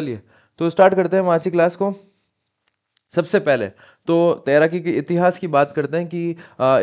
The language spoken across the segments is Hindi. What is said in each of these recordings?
चलिए तो स्टार्ट करते हैं हम आज की क्लास को। सबसे पहले तो तैराकी के इतिहास की बात करते हैं कि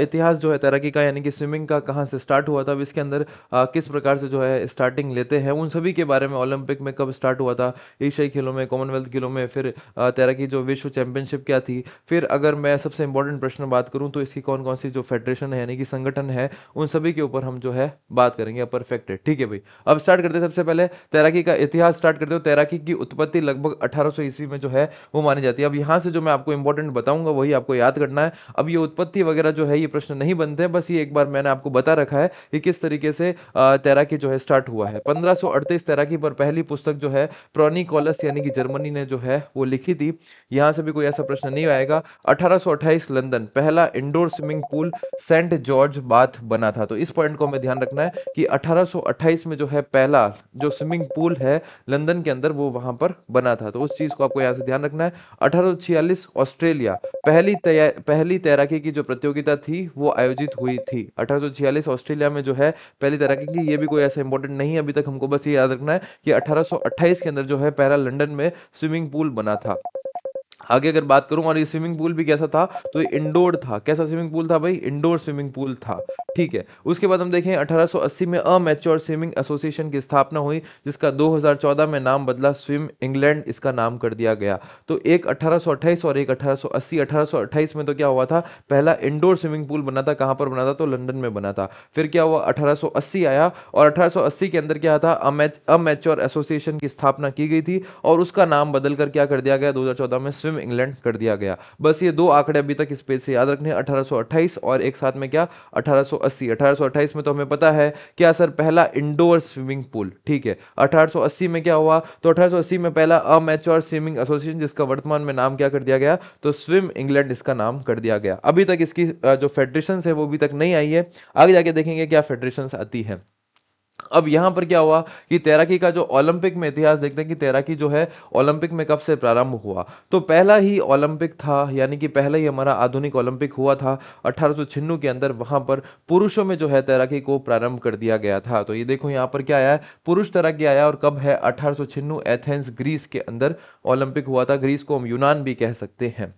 इतिहास जो है तैराकी का यानी कि स्विमिंग का कहाँ से स्टार्ट हुआ था, अब इसके अंदर किस प्रकार से जो है स्टार्टिंग लेते हैं उन सभी के बारे में, ओलंपिक में कब स्टार्ट हुआ था, एशियाई खेलों में, कॉमनवेल्थ खेलों में, फिर तैराकी जो विश्व चैंपियनशिप क्या थी, फिर अगर मैं सबसे इंपॉर्टेंट प्रश्न बात करूँ तो इसकी कौन कौन सी जो फेडरेशन है यानी कि संगठन है उन सभी के ऊपर हम जो है बात करेंगे। परफेक्ट है, ठीक है भाई। अब स्टार्ट करते हैं सबसे पहले तैराकी का इतिहास स्टार्ट करते हो। तैराकी की उत्पत्ति लगभग 1800 ईस्वी में जो है वो मानी जाती है। अब यहाँ से जो मैं आपको इंपॉर्टेंट बताऊंगा वही आपको याद करना है। अब ये उत्पत्ति वगैरह जो है ये प्रश्न नहीं बनते हैं, बस ये एक बार मैंने आपको बता रखा है कि किस तरीके से तैराकी जो है स्टार्ट हुआ है। 1538 तैराकी पर पहली पुस्तक जो है प्रोनिकोलस यानी कि जर्मनी ने जो है वो लिखी थी। यहाँ से भी कोई ऐसा प्रश्न नहीं आएगा। 1828 लंदन पहला indoor swimming pool Saint George bath बना था। तो इस पॉइंट को हमें ध्यान रखना है कि 1828 में जो है पहला जो स्विमिंग पूल है लंदन के अंदर वो वहां पर बना था। तो उस चीज को आपको यहाँ से ध्यान रखना है। 1846 ऑस्ट्रेलिया पहली तैराकी की जो प्रतियोगिता थी वो आयोजित हुई थी। 1846 ऑस्ट्रेलिया में जो है पहली तैराकी की, ये भी कोई ऐसा इंपॉर्टेंट नहीं है अभी तक, हमको बस ये याद रखना है कि 1828 के अंदर जो है पहला लंदन में स्विमिंग पूल बना था। आगे अगर बात करूं, और ये स्विमिंग पूल भी कैसा था, तो ये इंडोर था। कैसा स्विमिंग पूल था भाई? इंडोर स्विमिंग पूल था, ठीक है। उसके बाद हम देखें 1880 में अमेच्योर स्विमिंग एसोसिएशन की स्थापना हुई जिसका 2014 में नाम बदला स्विम इंग्लैंड इसका नाम कर दिया गया। तो एक 1828 और एक 1880। 1828 में तो क्या हुआ था, पहला इंडोर स्विमिंग पूल बना था। कहां पर बना था? तो लंदन में बना था। फिर क्या हुआ, 1880 आया और 1880 के अंदर क्या था, अमेच्योर एसोसिएशन की स्थापना की गई थी और उसका नाम बदलकर क्या कर दिया गया, 2014 में स्विम इंग्लैंड कर दिया गया। बस ये दो आंकड़े अभी तक इस पेज से याद रखने हैं, 1828 और एक साथ में क्या 1880। 1828 में तो हमें पता है क्या सर, पहला इंडोर स्विमिंग पूल, ठीक है। 1880 में क्या हुआ, तो 1880 में पहला अमेच्योर स्विमिंग एसोसिएशन जिसका वर्तमान में नाम क्या कर दिया गया, तो स्विम इंग्लैंड इसका नाम कर दिया गया। अभी तक इसकी जो फेडरेशन है वो अभी तक नहीं आई है, आगे जाके देखेंगे क्या फेडरेशन आती है। अब यहां पर क्या हुआ कि तैराकी का जो ओलंपिक में इतिहास देखते हैं कि तैराकी जो है ओलंपिक में कब से प्रारंभ हुआ। तो पहला ही ओलंपिक था यानी कि पहला ही हमारा आधुनिक ओलंपिक हुआ था 1896 के अंदर। वहां पर पुरुषों में जो है तैराकी को प्रारंभ कर दिया गया था। तो ये देखो यहां पर क्या आया है, पुरुष तैराकी आया और कब है, 1896 एथेंस ग्रीस के अंदर ओलंपिक हुआ था। ग्रीस को हम यूनान भी कह सकते हैं।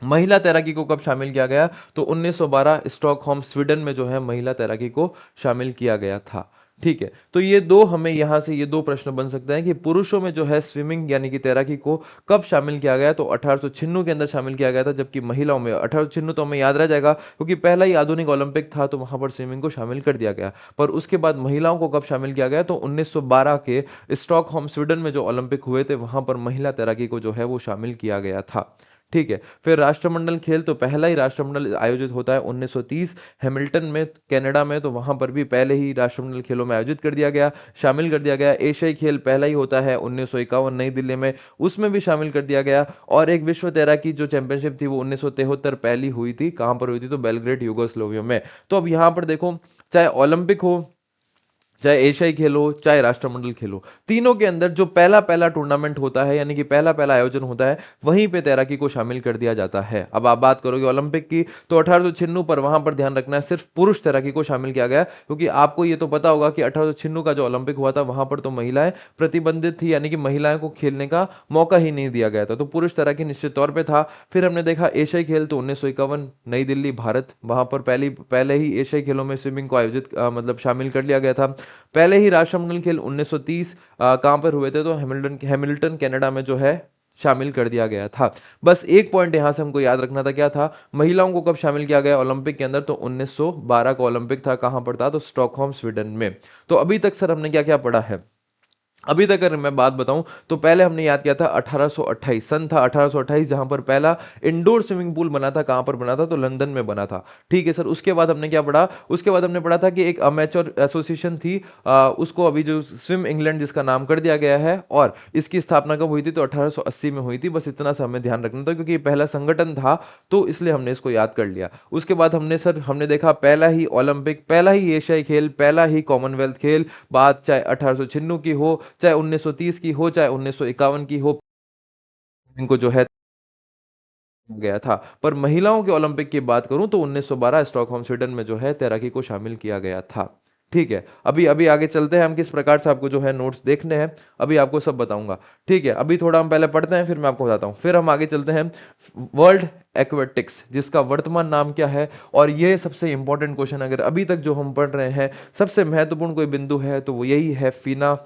महिला तैराकी को कब शामिल किया गया, तो 1912 स्टॉकहोम स्वीडन में जो है महिला तैराकी को शामिल किया गया था, ठीक है। तो ये दो हमें यहां से ये दो प्रश्न बन सकते हैं कि पुरुषों में जो है स्विमिंग यानी कि तैराकी को कब शामिल किया गया, तो 1896 के अंदर शामिल किया गया था। जबकि महिलाओं में 1896 तो हमें याद रह जाएगा क्योंकि पहला ही आधुनिक ओलंपिक था तो वहां पर स्विमिंग को शामिल कर दिया गया। पर उसके बाद महिलाओं को कब शामिल किया गया, तो 1912 के स्टॉकहोम स्वीडन में जो ओलंपिक हुए थे वहां पर महिला तैराकी को जो है वो शामिल किया गया था, ठीक है। फिर राष्ट्रमंडल खेल, तो पहला ही राष्ट्रमंडल आयोजित होता है 1930 हैमिल्टन में कनाडा में। तो वहां पर भी पहले ही राष्ट्रमंडल खेलों में आयोजित कर दिया गया, शामिल कर दिया गया। एशियाई खेल पहला ही होता है 1951 नई दिल्ली में, उसमें भी शामिल कर दिया गया। और एक विश्व तैराकी जो चैंपियनशिप थी वो 1973 पहली हुई थी। कहां पर हुई थी, तो बेलग्रेड यूगोस्लाविया में। तो अब यहां पर देखो, चाहे ओलंपिक हो, चाहे एशियाई खेल हो, चाहे राष्ट्रमंडल खेल हो, तीनों के अंदर जो पहला पहला टूर्नामेंट होता है यानी कि पहला पहला आयोजन होता है वहीं पे तैराकी को शामिल कर दिया जाता है। अब आप बात करोगे ओलंपिक की, तो 1896 पर वहां पर ध्यान रखना है सिर्फ पुरुष तैराकी को शामिल किया गया, क्योंकि आपको ये तो पता होगा कि 1896 का जो ओलंपिक हुआ था वहां पर तो महिलाएं प्रतिबंधित थी यानी कि महिलाओं को खेलने का मौका ही नहीं दिया गया था। तो पुरुष तैराकी निश्चित तौर पर था। फिर हमने देखा एशियाई खेल, तो 1951 नई दिल्ली भारत, वहां पर पहले ही एशियाई खेलों में स्विमिंग को आयोजित मतलब शामिल कर लिया गया था। पहले ही राष्ट्रमंडल खेल 1930 कहां पर हुए थे, तो हैमिल्टन कनाडा में जो है शामिल कर दिया गया था। बस एक पॉइंट यहां से हमको याद रखना था, क्या था, महिलाओं को कब शामिल किया गया ओलंपिक के अंदर, तो 1912 का ओलंपिक था। कहां पर था, तो स्टॉकहोम स्वीडन में। तो अभी तक सर हमने क्या क्या पढ़ा है, अभी तक अगर मैं बात बताऊं तो पहले हमने याद किया था 1828 सन था 1828 जहां पर पहला इंडोर स्विमिंग पूल बना था। कहां पर बना था, तो लंदन में बना था, ठीक है सर। उसके बाद हमने क्या पढ़ा, उसके बाद हमने पढ़ा था कि एक अमेच्योर एसोसिएशन थी, उसको अभी जो स्विम इंग्लैंड जिसका नाम कर दिया गया है, और इसकी स्थापना कब हुई थी, तो 1880 में हुई थी। बस इतना सा हमें ध्यान रखना था क्योंकि ये पहला संगठन था तो इसलिए हमने इसको याद कर लिया। उसके बाद हमने देखा पहला ही ओलंपिक, पहला ही एशियाई खेल, पहला ही कॉमनवेल्थ खेल, बात चाहे 1896 की हो, चाहे 1930 की हो, चाहे 1951 की हो, इनको जो है गया था। पर महिलाओं के ओलंपिक की बात करूं तो 1912 स्टॉकहोम स्वीडन में जो है तैराकी को शामिल किया गया था, ठीक है, अभी अभी आगे चलते हैं, हम किस प्रकार से आपको जो है नोट्स देखने हैं, अभी आपको सब बताऊंगा। ठीक है, अभी थोड़ा हम पहले पढ़ते हैं, फिर मैं आपको बताता हूँ, फिर हम आगे चलते हैं। वर्ल्ड एक्वेटिक्स, जिसका वर्तमान नाम क्या है, और ये सबसे इंपॉर्टेंट क्वेश्चन, अगर अभी तक जो हम पढ़ रहे हैं सबसे महत्वपूर्ण कोई बिंदु है तो वो यही है, फीना,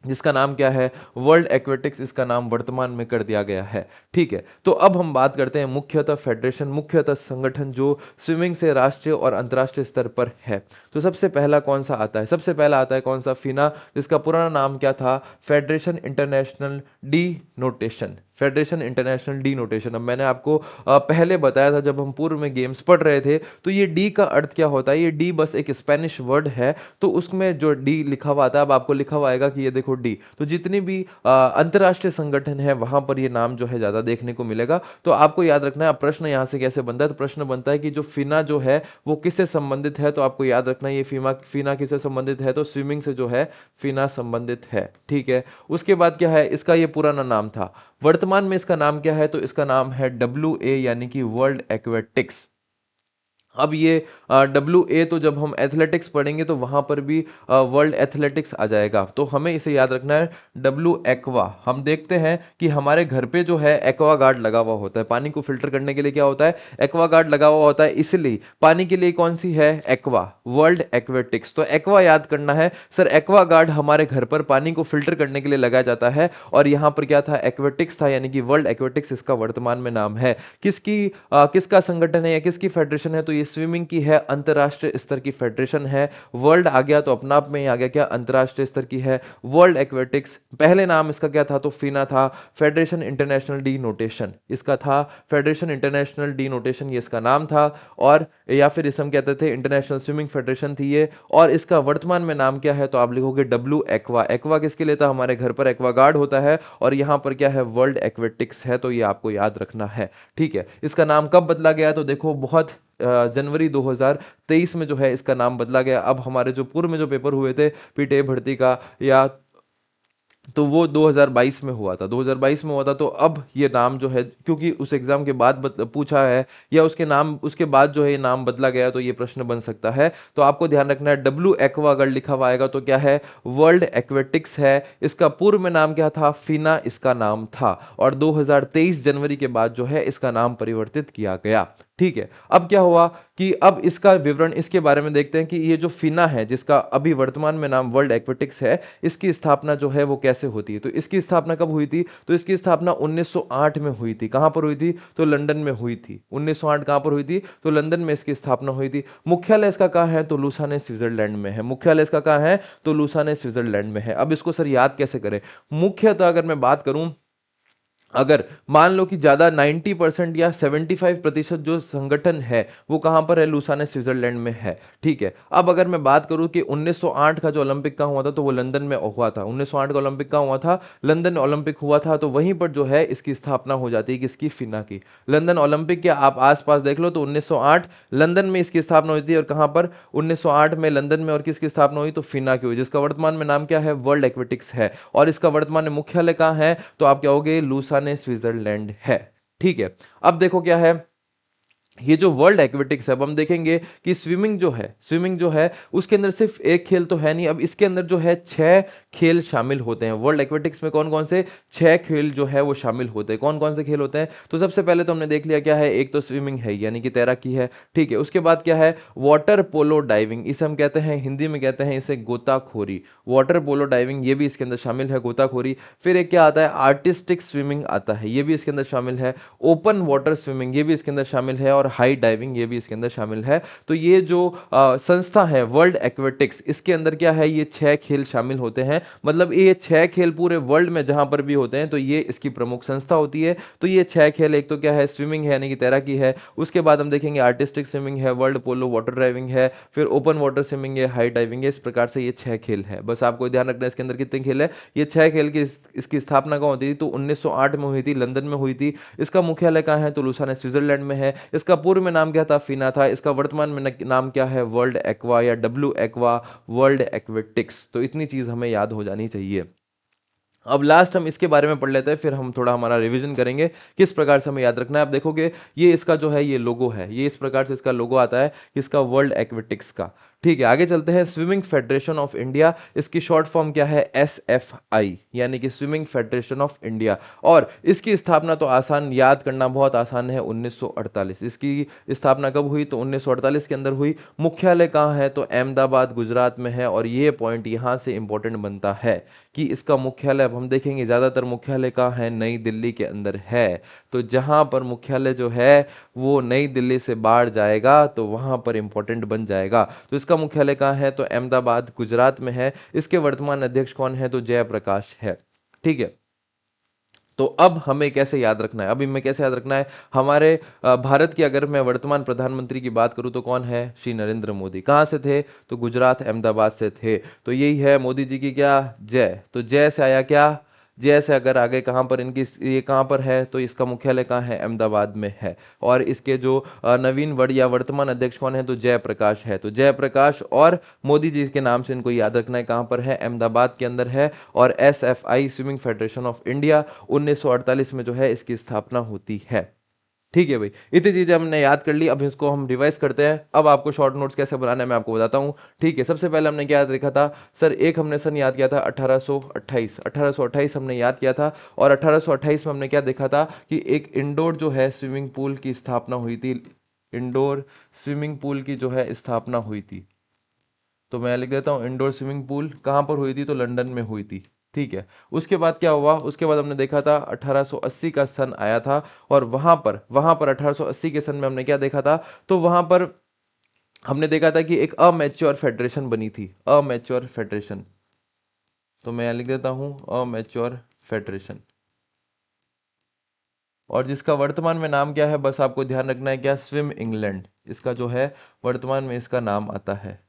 जिसका नाम क्या है, वर्ल्ड एक्वेटिक्स, इसका नाम वर्तमान में कर दिया गया है। ठीक है, तो अब हम बात करते हैं मुख्यतः फेडरेशन, मुख्यतः संगठन जो स्विमिंग से राष्ट्रीय और अंतर्राष्ट्रीय स्तर पर है। तो सबसे पहला कौन सा आता है, सबसे पहला आता है कौन सा, फीना, जिसका पुराना नाम क्या था, federation international D notation, federation international D notation. अब मैंने आपको पहले बताया था जब हम पूर्व में गेम्स पढ़ रहे थे, तो ये डी का अर्थ क्या होता है, ये डी बस एक स्पेनिश वर्ड है, तो उसमें जो डी लिखा हुआ आता है, अब आपको लिखा हुआ आएगा कि ये देखो डी, तो जितनी भी अंतर्राष्ट्रीय संगठन है वहां पर ये नाम जो है ज्यादा देखने को मिलेगा। तो आपको याद रखना है, अब प्रश्न यहां से कैसे बनता है, तो प्रश्न बनता है कि जो फीना जो है वो किससे संबंधित है, तो आपको याद रखना है ये फीना फीना किससे संबंधित है, तो स्विमिंग से जो है फीना संबंधित है। ठीक है, उसके बाद क्या है, इसका ये पुराना नाम था, वर्तमान में इसका नाम क्या है, तो इसका नाम है WA, यानी कि वर्ल्ड एक्वेटिक्स। अब ये WA, तो जब हम एथलेटिक्स पढ़ेंगे तो वहां पर भी वर्ल्ड एथलेटिक्स आ जाएगा, तो हमें इसे याद रखना है, डब्ल्यू एक्वा। हम देखते हैं कि हमारे घर पे जो है एक्वा गार्ड लगा हुआ होता है, पानी को फिल्टर करने के लिए क्या होता है, एक्वा गार्ड लगा हुआ होता है, इसलिए पानी के लिए कौन सी है, एक्वा, वर्ल्ड एक्वेटिक्स। तो एक्वा याद करना है सर, एक्वा गार्ड हमारे घर पर पानी को फिल्टर करने के लिए लगाया जाता है, और यहां पर क्या था, एक्वेटिक्स था, यानी कि वर्ल्ड एक्वेटिक्स इसका वर्तमान में नाम है। किसकी किसका संगठन है या किसकी फेडरेशन है, तो ये स्विमिंग की है, अंतरराष्ट्रीय स्तर की फेडरेशन है। वर्ल्ड आ गया तो अपना आप में ही आ गया क्या, अंतरराष्ट्रीय स्तर की है, वर्ल्ड एक्वेटिक्स। पहले नाम इसका क्या था, तो फीना था, फेडरेशन इंटरनेशनल डी नोटेशन इसका था, फेडरेशन इंटरनेशनल डी नोटेशन ये इसका नाम था, और या फिर इसे हम कहते थे इंटरनेशनल स्विमिंग फेडरेशन थी ये, और इसका वर्तमान में नाम क्या है, तो आप लिखोगे डब्ल्यू एक्वा। एक्वा किसके लिए था, हमारे घर पर एक्वा गार्ड होता है, और यहां पर क्या है, वर्ल्ड एक्वेटिक्स है, तो ये आपको याद रखना है। ठीक है, इसका नाम कब बदला गया, तो देखो बहुत जनवरी 2023 में जो है इसका नाम बदला गया। अब हमारे जो पूर्व में जो पेपर हुए थे पीटीए भर्ती का, या तो वो 2022 में हुआ था, 2022 में हुआ था, तो अब ये नाम जो है, क्योंकि उस एग्जाम के बाद पूछा है, या उसके नाम उसके बाद जो है ये नाम बदला गया, तो ये प्रश्न बन सकता है। तो आपको ध्यान रखना है, डब्ल्यू एक्वा अगर लिखा हुआ आएगा तो क्या है, वर्ल्ड एक्वेटिक्स है। इसका पूर्व में नाम क्या था, फीना इसका नाम था, और 2023 जनवरी के बाद जो है इसका नाम परिवर्तित किया गया। ठीक है, अब क्या हुआ कि अब इसका विवरण, इसके बारे में देखते हैं कि ये जो फीना है, जिसका अभी वर्तमान में नाम वर्ल्ड एक्वेटिक्स है, इसकी स्थापना जो है वो कैसे होती है। तो इसकी स्थापना कब हुई थी, तो इसकी स्थापना 1908 में हुई थी। कहां पर हुई थी, तो लंदन में हुई थी। 1908 कहां पर हुई थी, तो लंदन में इसकी स्थापना हुई थी। मुख्यालय इसका कहां है, तो लुसाने स्विट्जरलैंड में है। मुख्यालय इसका कहां है, तो लुसाने स्विट्जरलैंड में है। अब इसको सर याद कैसे करें, मुख्यतः अगर मैं बात करूं, अगर मान लो कि ज्यादा 90% या 75% जो संगठन है वो कहां पर है, लुसाने स्विट्जरलैंड में है। ठीक है, अब अगर मैं बात करूं कि 1908 का जो ओलंपिक का हुआ था, तो वो लंदन में हुआ था। 1908 का ओलंपिक का हुआ था, लंदन ओलंपिक हुआ था, तो वहीं पर जो है इसकी स्थापना हो जाती है, किसकी, फिना की। लंदन ओलंपिक के आप आसपास देख लो, तो 1908 लंदन में इसकी स्थापना हुई थी, और कहां पर, 1908 में लंदन में, और किसकी स्थापना हुई, तो फिना की हुई, जिसका वर्तमान में नाम क्या है, वर्ल्ड एक्वेटिक्स है, और इसका वर्तमान में मुख्यालय कहां है, तो आप क्या होगे, लूसाने स्विट्जरलैंड है। ठीक है, अब देखो क्या है, ये जो वर्ल्ड एक्वेटिक्स है, अब हम देखेंगे कि स्विमिंग जो है उसके अंदर सिर्फ एक खेल तो है नहीं, अब इसके अंदर जो है 6 खेल शामिल होते हैं। वर्ल्ड एक्वेटिक्स में कौन कौन से 6 खेल जो है वो शामिल होते हैं, कौन कौन से खेल होते हैं, तो सबसे पहले तो हमने देख लिया क्या है, एक तो स्विमिंग है, यानी कि तैराकी है। ठीक है, उसके बाद क्या है, वाटर पोलो डाइविंग, इसे हम कहते हैं, हिंदी में कहते हैं इसे गोताखोरी। वाटर पोलो डाइविंग ये भी इसके अंदर शामिल है, गोताखोरी। फिर एक क्या आता है, आर्टिस्टिक स्विमिंग आता है, ये भी इसके अंदर शामिल है। ओपन वाटर स्विमिंग ये भी इसके अंदर शामिल है, और हाई डाइविंग ये भी इसके अंदर शामिल है। तो ये जो संस्था है वर्ल्ड एक्वेटिक्स, इसके अंदर क्या है, ये 6 खेल शामिल होते हैं। मतलब ये 6 खेल पूरे वर्ल्ड में जहां पर भी होते हैं तो ये इसकी प्रमुख संस्था होती है। तो ये 6 खेल, एक तो क्या है, स्विमिंग है यानी कि तैराकी है, उसके बाद हम देखेंगे आर्टिस्टिक स्विमिंग है, वर्ल्ड पोलो वाटर ड्राइविंग है, फिर ओपन वाटर स्विमिंग है, हाई डाइविंग है। इस प्रकार से ये 6 खेल है। बस आपको ध्यान रखना है इसके अंदर कितने खेल है, ये 6 खेल की इसकी स्थापना कहाँ होती थी, तो 1908 में हुई थी, लंदन में हुई थी। इसका मुख्यालय कहाँ है, तो लुसाने स्विट्जरलैंड में है। इसका पूर्व में नाम क्या था, फीना था। इसका वर्तमान में नाम क्या है, वर्ल्ड एक्वा या डब्ल्यू एक्वा, वर्ल्ड एक्वेटिक्स। तो इतनी चीज हमें याद हो जानी चाहिए। अब लास्ट हम इसके बारे में पढ़ लेते हैं, फिर हम थोड़ा हमारा रिवीजन करेंगे किस प्रकार से हमें याद रखना है। आप देखोगे ये इसका जो है ये लोगो है, ये इस प्रकार से इसका लोगो आता है, किसका, वर्ल्ड एक्वेटिक्स का। ठीक है, आगे चलते हैं। स्विमिंग फेडरेशन ऑफ इंडिया, इसकी शॉर्ट फॉर्म क्या है? SFI, यानी कि स्विमिंग फेडरेशन ऑफ इंडिया। और इसकी स्थापना तो आसान, याद करना बहुत आसान है, 1948। इसकी स्थापना कब हुई? तो 1948 के अंदर हुई। मुख्यालय कहाँ है? तो अहमदाबाद गुजरात में है। और ये पॉइंट यहाँ से इंपॉर्टेंट बनता है कि इसका मुख्यालय, अब हम देखेंगे ज़्यादातर मुख्यालय कहाँ है? नई दिल्ली के अंदर है। तो जहाँ पर मुख्यालय जो है वो नई दिल्ली से बाहर जाएगा तो वहां पर इंपॉर्टेंट बन जाएगा। तो इसका मुख्यालय कहाँ है? तो अहमदाबाद गुजरात में है। इसके वर्तमान अध्यक्ष कौन है? तो जयप्रकाश है। ठीक है, तो अब हमें कैसे याद रखना है? अभी हमें कैसे याद रखना है? हमारे भारत की अगर मैं वर्तमान प्रधानमंत्री की बात करूं तो कौन है? श्री नरेंद्र मोदी। कहाँ से थे? तो गुजरात अहमदाबाद से थे। तो यही है मोदी जी की क्या? जय। तो जय से आया क्या? जय से अगर आगे कहाँ पर इनकी, ये कहाँ पर है? तो इसका मुख्यालय कहाँ है? अहमदाबाद में है। और इसके जो नवीन या वर्तमान अध्यक्ष कौन है? तो जयप्रकाश है। तो जयप्रकाश और मोदी जी के नाम से इनको याद रखना है। कहाँ पर है? अहमदाबाद के अंदर है। और SFI swimming federation of India 1948 में जो है इसकी स्थापना होती है। ठीक है भाई, इतनी चीजें हमने याद कर ली। अब इसको हम रिवाइज करते हैं। अब आपको शॉर्ट नोट्स कैसे बनाना है मैं आपको बताता हूं। ठीक है, सबसे पहले हमने क्या याद रखा था? सर एक हमने सन याद किया था 1828। 1828 हमने याद किया था। और 1828 में हमने क्या देखा था कि एक इंडोर जो है स्विमिंग पूल की स्थापना हुई थी। इंडोर स्विमिंग पूल की जो है स्थापना हुई थी। तो मैं लिख देता हूँ इंडोर स्विमिंग पूल कहाँ पर हुई थी? तो लंदन में हुई थी। ठीक है, उसके बाद क्या हुआ? उसके बाद हमने देखा था 1880 का सन आया था। और वहां पर 1880 के सन में हमने क्या देखा था? तो वहां पर हमने देखा था कि एक अमेच्योर फेडरेशन बनी थी। अमेच्योर फेडरेशन, तो मैं यहाँ लिख देता हूँ अमेच्योर फेडरेशन। और जिसका वर्तमान में नाम क्या है? बस आपको ध्यान रखना है क्या? स्विम इंग्लैंड, इसका जो है वर्तमान में इसका नाम आता है।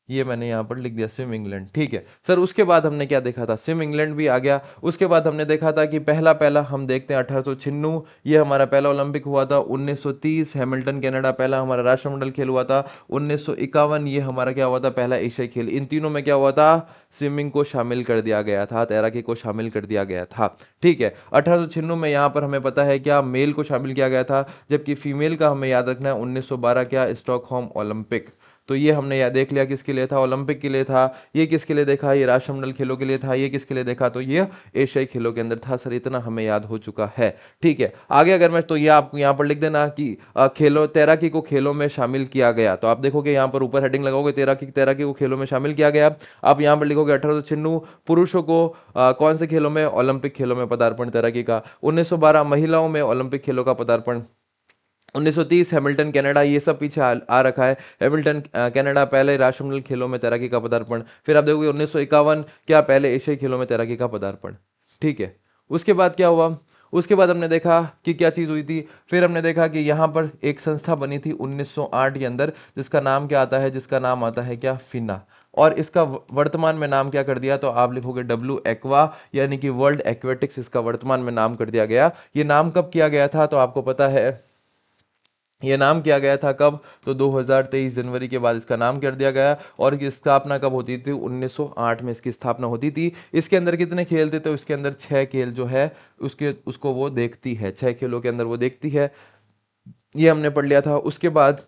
ये मैंने यहाँ पर लिख दिया स्विम इंग्लैंड। ठीक है सर, उसके बाद हमने क्या देखा था? स्विम इंग्लैंड भी आ गया। उसके बाद हमने देखा था कि पहला पहला हम देखते हैं 1896, ये हमारा पहला ओलंपिक हुआ था। 1930 हैमिल्टन कनाडा पहला हमारा राष्ट्रमंडल खेल हुआ था। 1951 ये हमारा क्या हुआ था? पहला एशियाई खेल। इन तीनों में क्या हुआ था? स्विमिंग को शामिल कर दिया गया था, तैराकी को शामिल कर दिया गया था। ठीक है, 1896 में यहाँ पर हमें पता है क्या? मेल को शामिल किया गया था। जबकि फीमेल का हमें याद रखना है 1912 क्या? Stockholm Olympic. तो ये हमने याद देख लिया किसके लिए था? ओलंपिक के लिए था। ये किसके लिए देखा? ये राष्ट्रमंडल खेलों के लिए था। ये किसके लिए देखा? तो ये एशियाई खेलों के अंदर था। सर इतना हमें याद हो चुका है। ठीक है, आगे अगर मैं, तो ये आपको यहाँ पर लिख देना कि खेलों, तैराकी को खेलों में शामिल किया गया। तो आप देखोगे यहाँ पर ऊपर हेडिंग लगाओगे तैराकी, तैराकी को खेलों में शामिल किया गया। आप यहाँ पर लिखोगे 1896 पुरुषों को कौन से खेलों में? ओलंपिक खेलों में पदार्पण तैराकी का। 1912 महिलाओं में ओलंपिक खेलों का पदार्पण। 1930 हैमिल्टन कनाडा, ये सब पीछे आ रखा है। हैमिल्टन कनाडा पहले राष्ट्रमंडल खेलों में तैराकी का पदार्पण। फिर आप देखोगे 1951 क्या? पहले एशियाई खेलों में तैराकी का पदार्पण। ठीक है, उसके बाद क्या हुआ? उसके बाद हमने देखा कि क्या चीज हुई थी। फिर हमने देखा कि यहाँ पर एक संस्था बनी थी 1908 के अंदर, जिसका नाम क्या आता है? जिसका नाम आता है क्या? फिना। और इसका वर्तमान में नाम क्या कर दिया? तो आप लिखोगे डब्ल्यू एक्वा, यानी कि वर्ल्ड एक्वेटिक्स, इसका वर्तमान में नाम कर दिया गया। ये नाम कब किया गया था? तो आपको पता है ये नाम किया गया था कब? तो 2023 जनवरी के बाद इसका नाम कर दिया गया। और इसकी स्थापना कब होती थी? 1908 में इसकी स्थापना होती थी। इसके अंदर कितने खेल थे? तो इसके अंदर 6 खेल जो है उसको वो देखती है। 6 खेलों के अंदर वो देखती है। ये हमने पढ़ लिया था। उसके बाद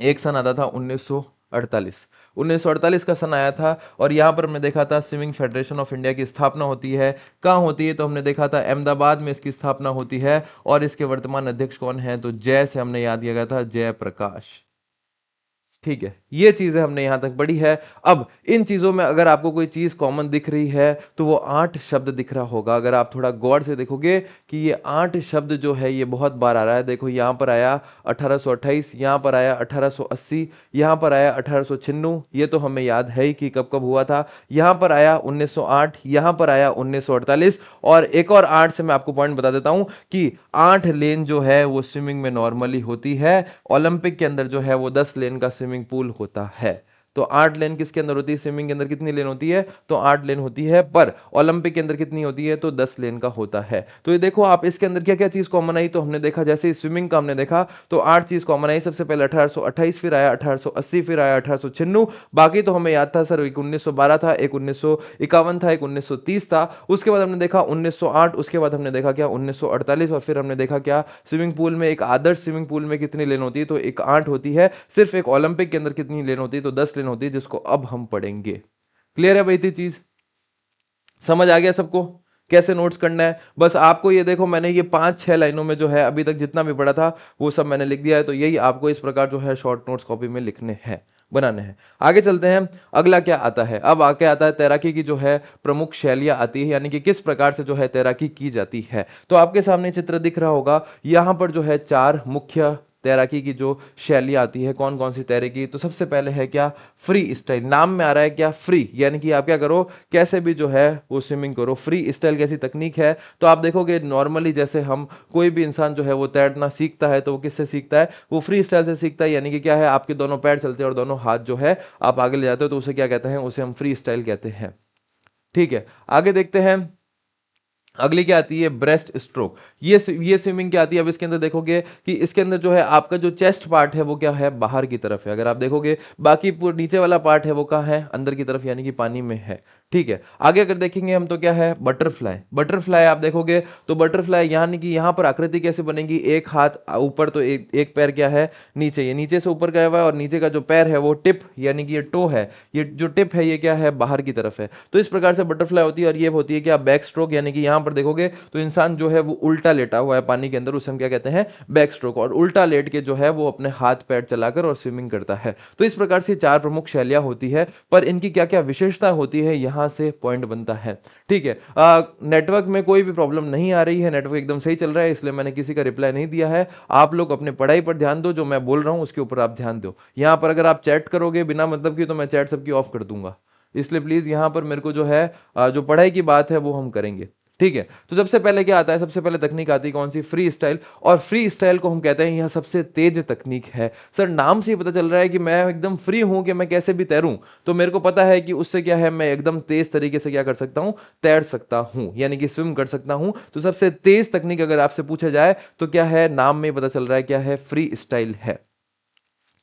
एक सन आता था 1948। 1948 का सन आया था। और यहाँ पर हमने देखा था स्विमिंग फेडरेशन ऑफ इंडिया की स्थापना होती है। कहाँ होती है? तो हमने देखा था अहमदाबाद में इसकी स्थापना होती है। और इसके वर्तमान अध्यक्ष कौन है? तो जय से हमने याद किया गया था, जयप्रकाश। ठीक है, ये चीजें हमने यहां तक पढ़ी है। अब इन चीजों में अगर आपको कोई चीज कॉमन दिख रही है तो वो 8 शब्द दिख रहा होगा। अगर आप थोड़ा गौर से देखोगे कि ये 8 शब्द जो है ये बहुत बार आ रहा है। देखो यहां पर आया 1828, यहां पर आया 1880, यहां पर आया 1896, ये तो हमें याद है ही कि कब कब हुआ था। यहां पर आया 1908, यहां पर आया 1948। और एक और 8 से मैं आपको पॉइंट बता देता हूं कि 8 लेन जो है वो स्विमिंग में नॉर्मली होती है। ओलंपिक के अंदर जो है वो 10 लेन का स्विमिंग पूल होता है। तो 8 लेन किसके अंदर होती है, स्विमिंग के अंदर कितनी लेन होती है, तो 8 लेन होती है, पर ओलंपिक के अंदर कितनी होती है, तो 10 लेन का होता है। तो ये देखो आप इसके अंदर क्या क्या चीज कॉमन आई, तो हमने देखा जैसे स्विमिंग का हमने देखा तो 8 चीज कॉमन आई। सबसे पहले 1828, फिर आया 1880, फिर आया 1896। बाकी तो हमें याद था सर, एक 1912 था, एक 1951 था, एक 1930 था। उसके बाद हमने देखा 1908, उसके बाद हमने देखा क्या 1948, और फिर हमने देखा क्या स्विमिंग पूल में, एक आदर्श स्विमिंग पूल में कितनी लेन होती है, तो एक 8 होती है। सिर्फ एक ओलंपिक के अंदर कितनी लेन होती है, तो 10 लेन होती है, जिसको अब हम पढ़ेंगे। क्लियर है भाई, थी चीज समझ आ गया सबको, कैसे नोट्स करना है। बस आपको ये देखो, मैंने ये 5-6 लाइनों में जो है अभी तक जितना भी पढ़ा था वो सब मैंने लिख दिया है, तो यही आपको इस प्रकार जो है शॉर्ट नोट्स कॉपी में लिखने हैं, बनाने हैं। आगे चलते हैं, अगला क्या आता है, अब आगे आता है तैराकी की जो है प्रमुख शैलियां आती है, यानी कि किस प्रकार से जो है तैराकी की जाती है। तो आपके सामने चित्र दिख रहा होगा, यहां पर जो है 4 मुख्य तैराकी की जो शैली आती है, कौन कौन सी तैराकी, तो सबसे पहले है क्या, फ्री स्टाइल। नाम में आ रहा है क्या, फ्री, यानी कि आप क्या करो, कैसे भी जो है वो स्विमिंग करो। फ्री स्टाइल कैसी तकनीक है, तो आप देखोगे नॉर्मली जैसे हम कोई भी इंसान जो है वो तैरना सीखता है, तो वो किससे सीखता है, वो फ्री स्टाइल से सीखता है। यानी कि क्या है, आपके दोनों पैर चलते हैं और दोनों हाथ जो है आप आगे ले जाते हो, तो उसे क्या कहते हैं, उसे हम फ्री स्टाइल कहते हैं। ठीक है, आगे देखते हैं, अगली क्या आती है, ब्रेस्ट स्ट्रोक। ये स्विमिंग क्या आती है, अब इसके अंदर देखोगे कि इसके अंदर जो है आपका जो चेस्ट पार्ट है वो क्या है, बाहर की तरफ है। अगर आप देखोगे बाकी नीचे वाला पार्ट है वो कहाँ है, अंदर की तरफ, यानी कि पानी में है। ठीक है, आगे अगर देखेंगे हम तो क्या है, बटरफ्लाई। बटरफ्लाई आप देखोगे तो बटरफ्लाई यानी कि यहां पर आकृति कैसे बनेगी, एक हाथ ऊपर तो एक पैर क्या है नीचे, ये नीचे से ऊपर गया हुआ है, और नीचे का जो पैर है वो टिप, यानी कि ये टो है, ये जो टिप है ये क्या है, बाहर की तरफ है। तो इस प्रकार से बटरफ्लाई होती है। और ये होती है क्या, बैक स्ट्रोक, यानी कि यहां पर देखोगे तो इंसान जो है वो उल्टा लेटा हुआ है पानी के अंदर, उसे हम क्या कहते हैं, बैक स्ट्रोक। और उल्टा लेट के जो है वो अपने हाथ पैर चलाकर और स्विमिंग करता है। तो इस प्रकार से 4 प्रमुख शैलियां होती है, पर इनकी क्या क्या विशेषता होती है, यहां से पॉइंट बनता है। ठीक है, नेटवर्क में कोई भी प्रॉब्लम नहीं आ रही है, नेटवर्क एकदम सही चल रहा है, इसलिए मैंने किसी का रिप्लाई नहीं दिया है। आप लोग अपने पढ़ाई पर ध्यान दो, जो मैं बोल रहा हूं उसके ऊपर आप ध्यान दो। यहां पर अगर आप चैट करोगे बिना मतलब की, तो मैं चैट सबकी ऑफ कर दूंगा। इसलिए प्लीज यहां पर मेरे को जो है जो पढ़ाई की बात है वो हम करेंगे। ठीक है, तो सबसे पहले क्या आता है, सबसे पहले तकनीक आती है कौन सी, फ्री स्टाइल। और फ्री स्टाइल को हम कहते हैं यह सबसे तेज तकनीक है। सर नाम से ही पता चल रहा है कि मैं एकदम फ्री हूं, कि मैं कैसे भी तैरूं, तो मेरे को पता है कि उससे क्या है, मैं एकदम तेज तरीके से क्या कर सकता हूं, तैर सकता हूं, यानी कि स्विम कर सकता हूं। तो सबसे तेज तकनीक अगर आपसे पूछा जाए तो क्या है, नाम में ही पता चल रहा है क्या है, फ्री स्टाइल है।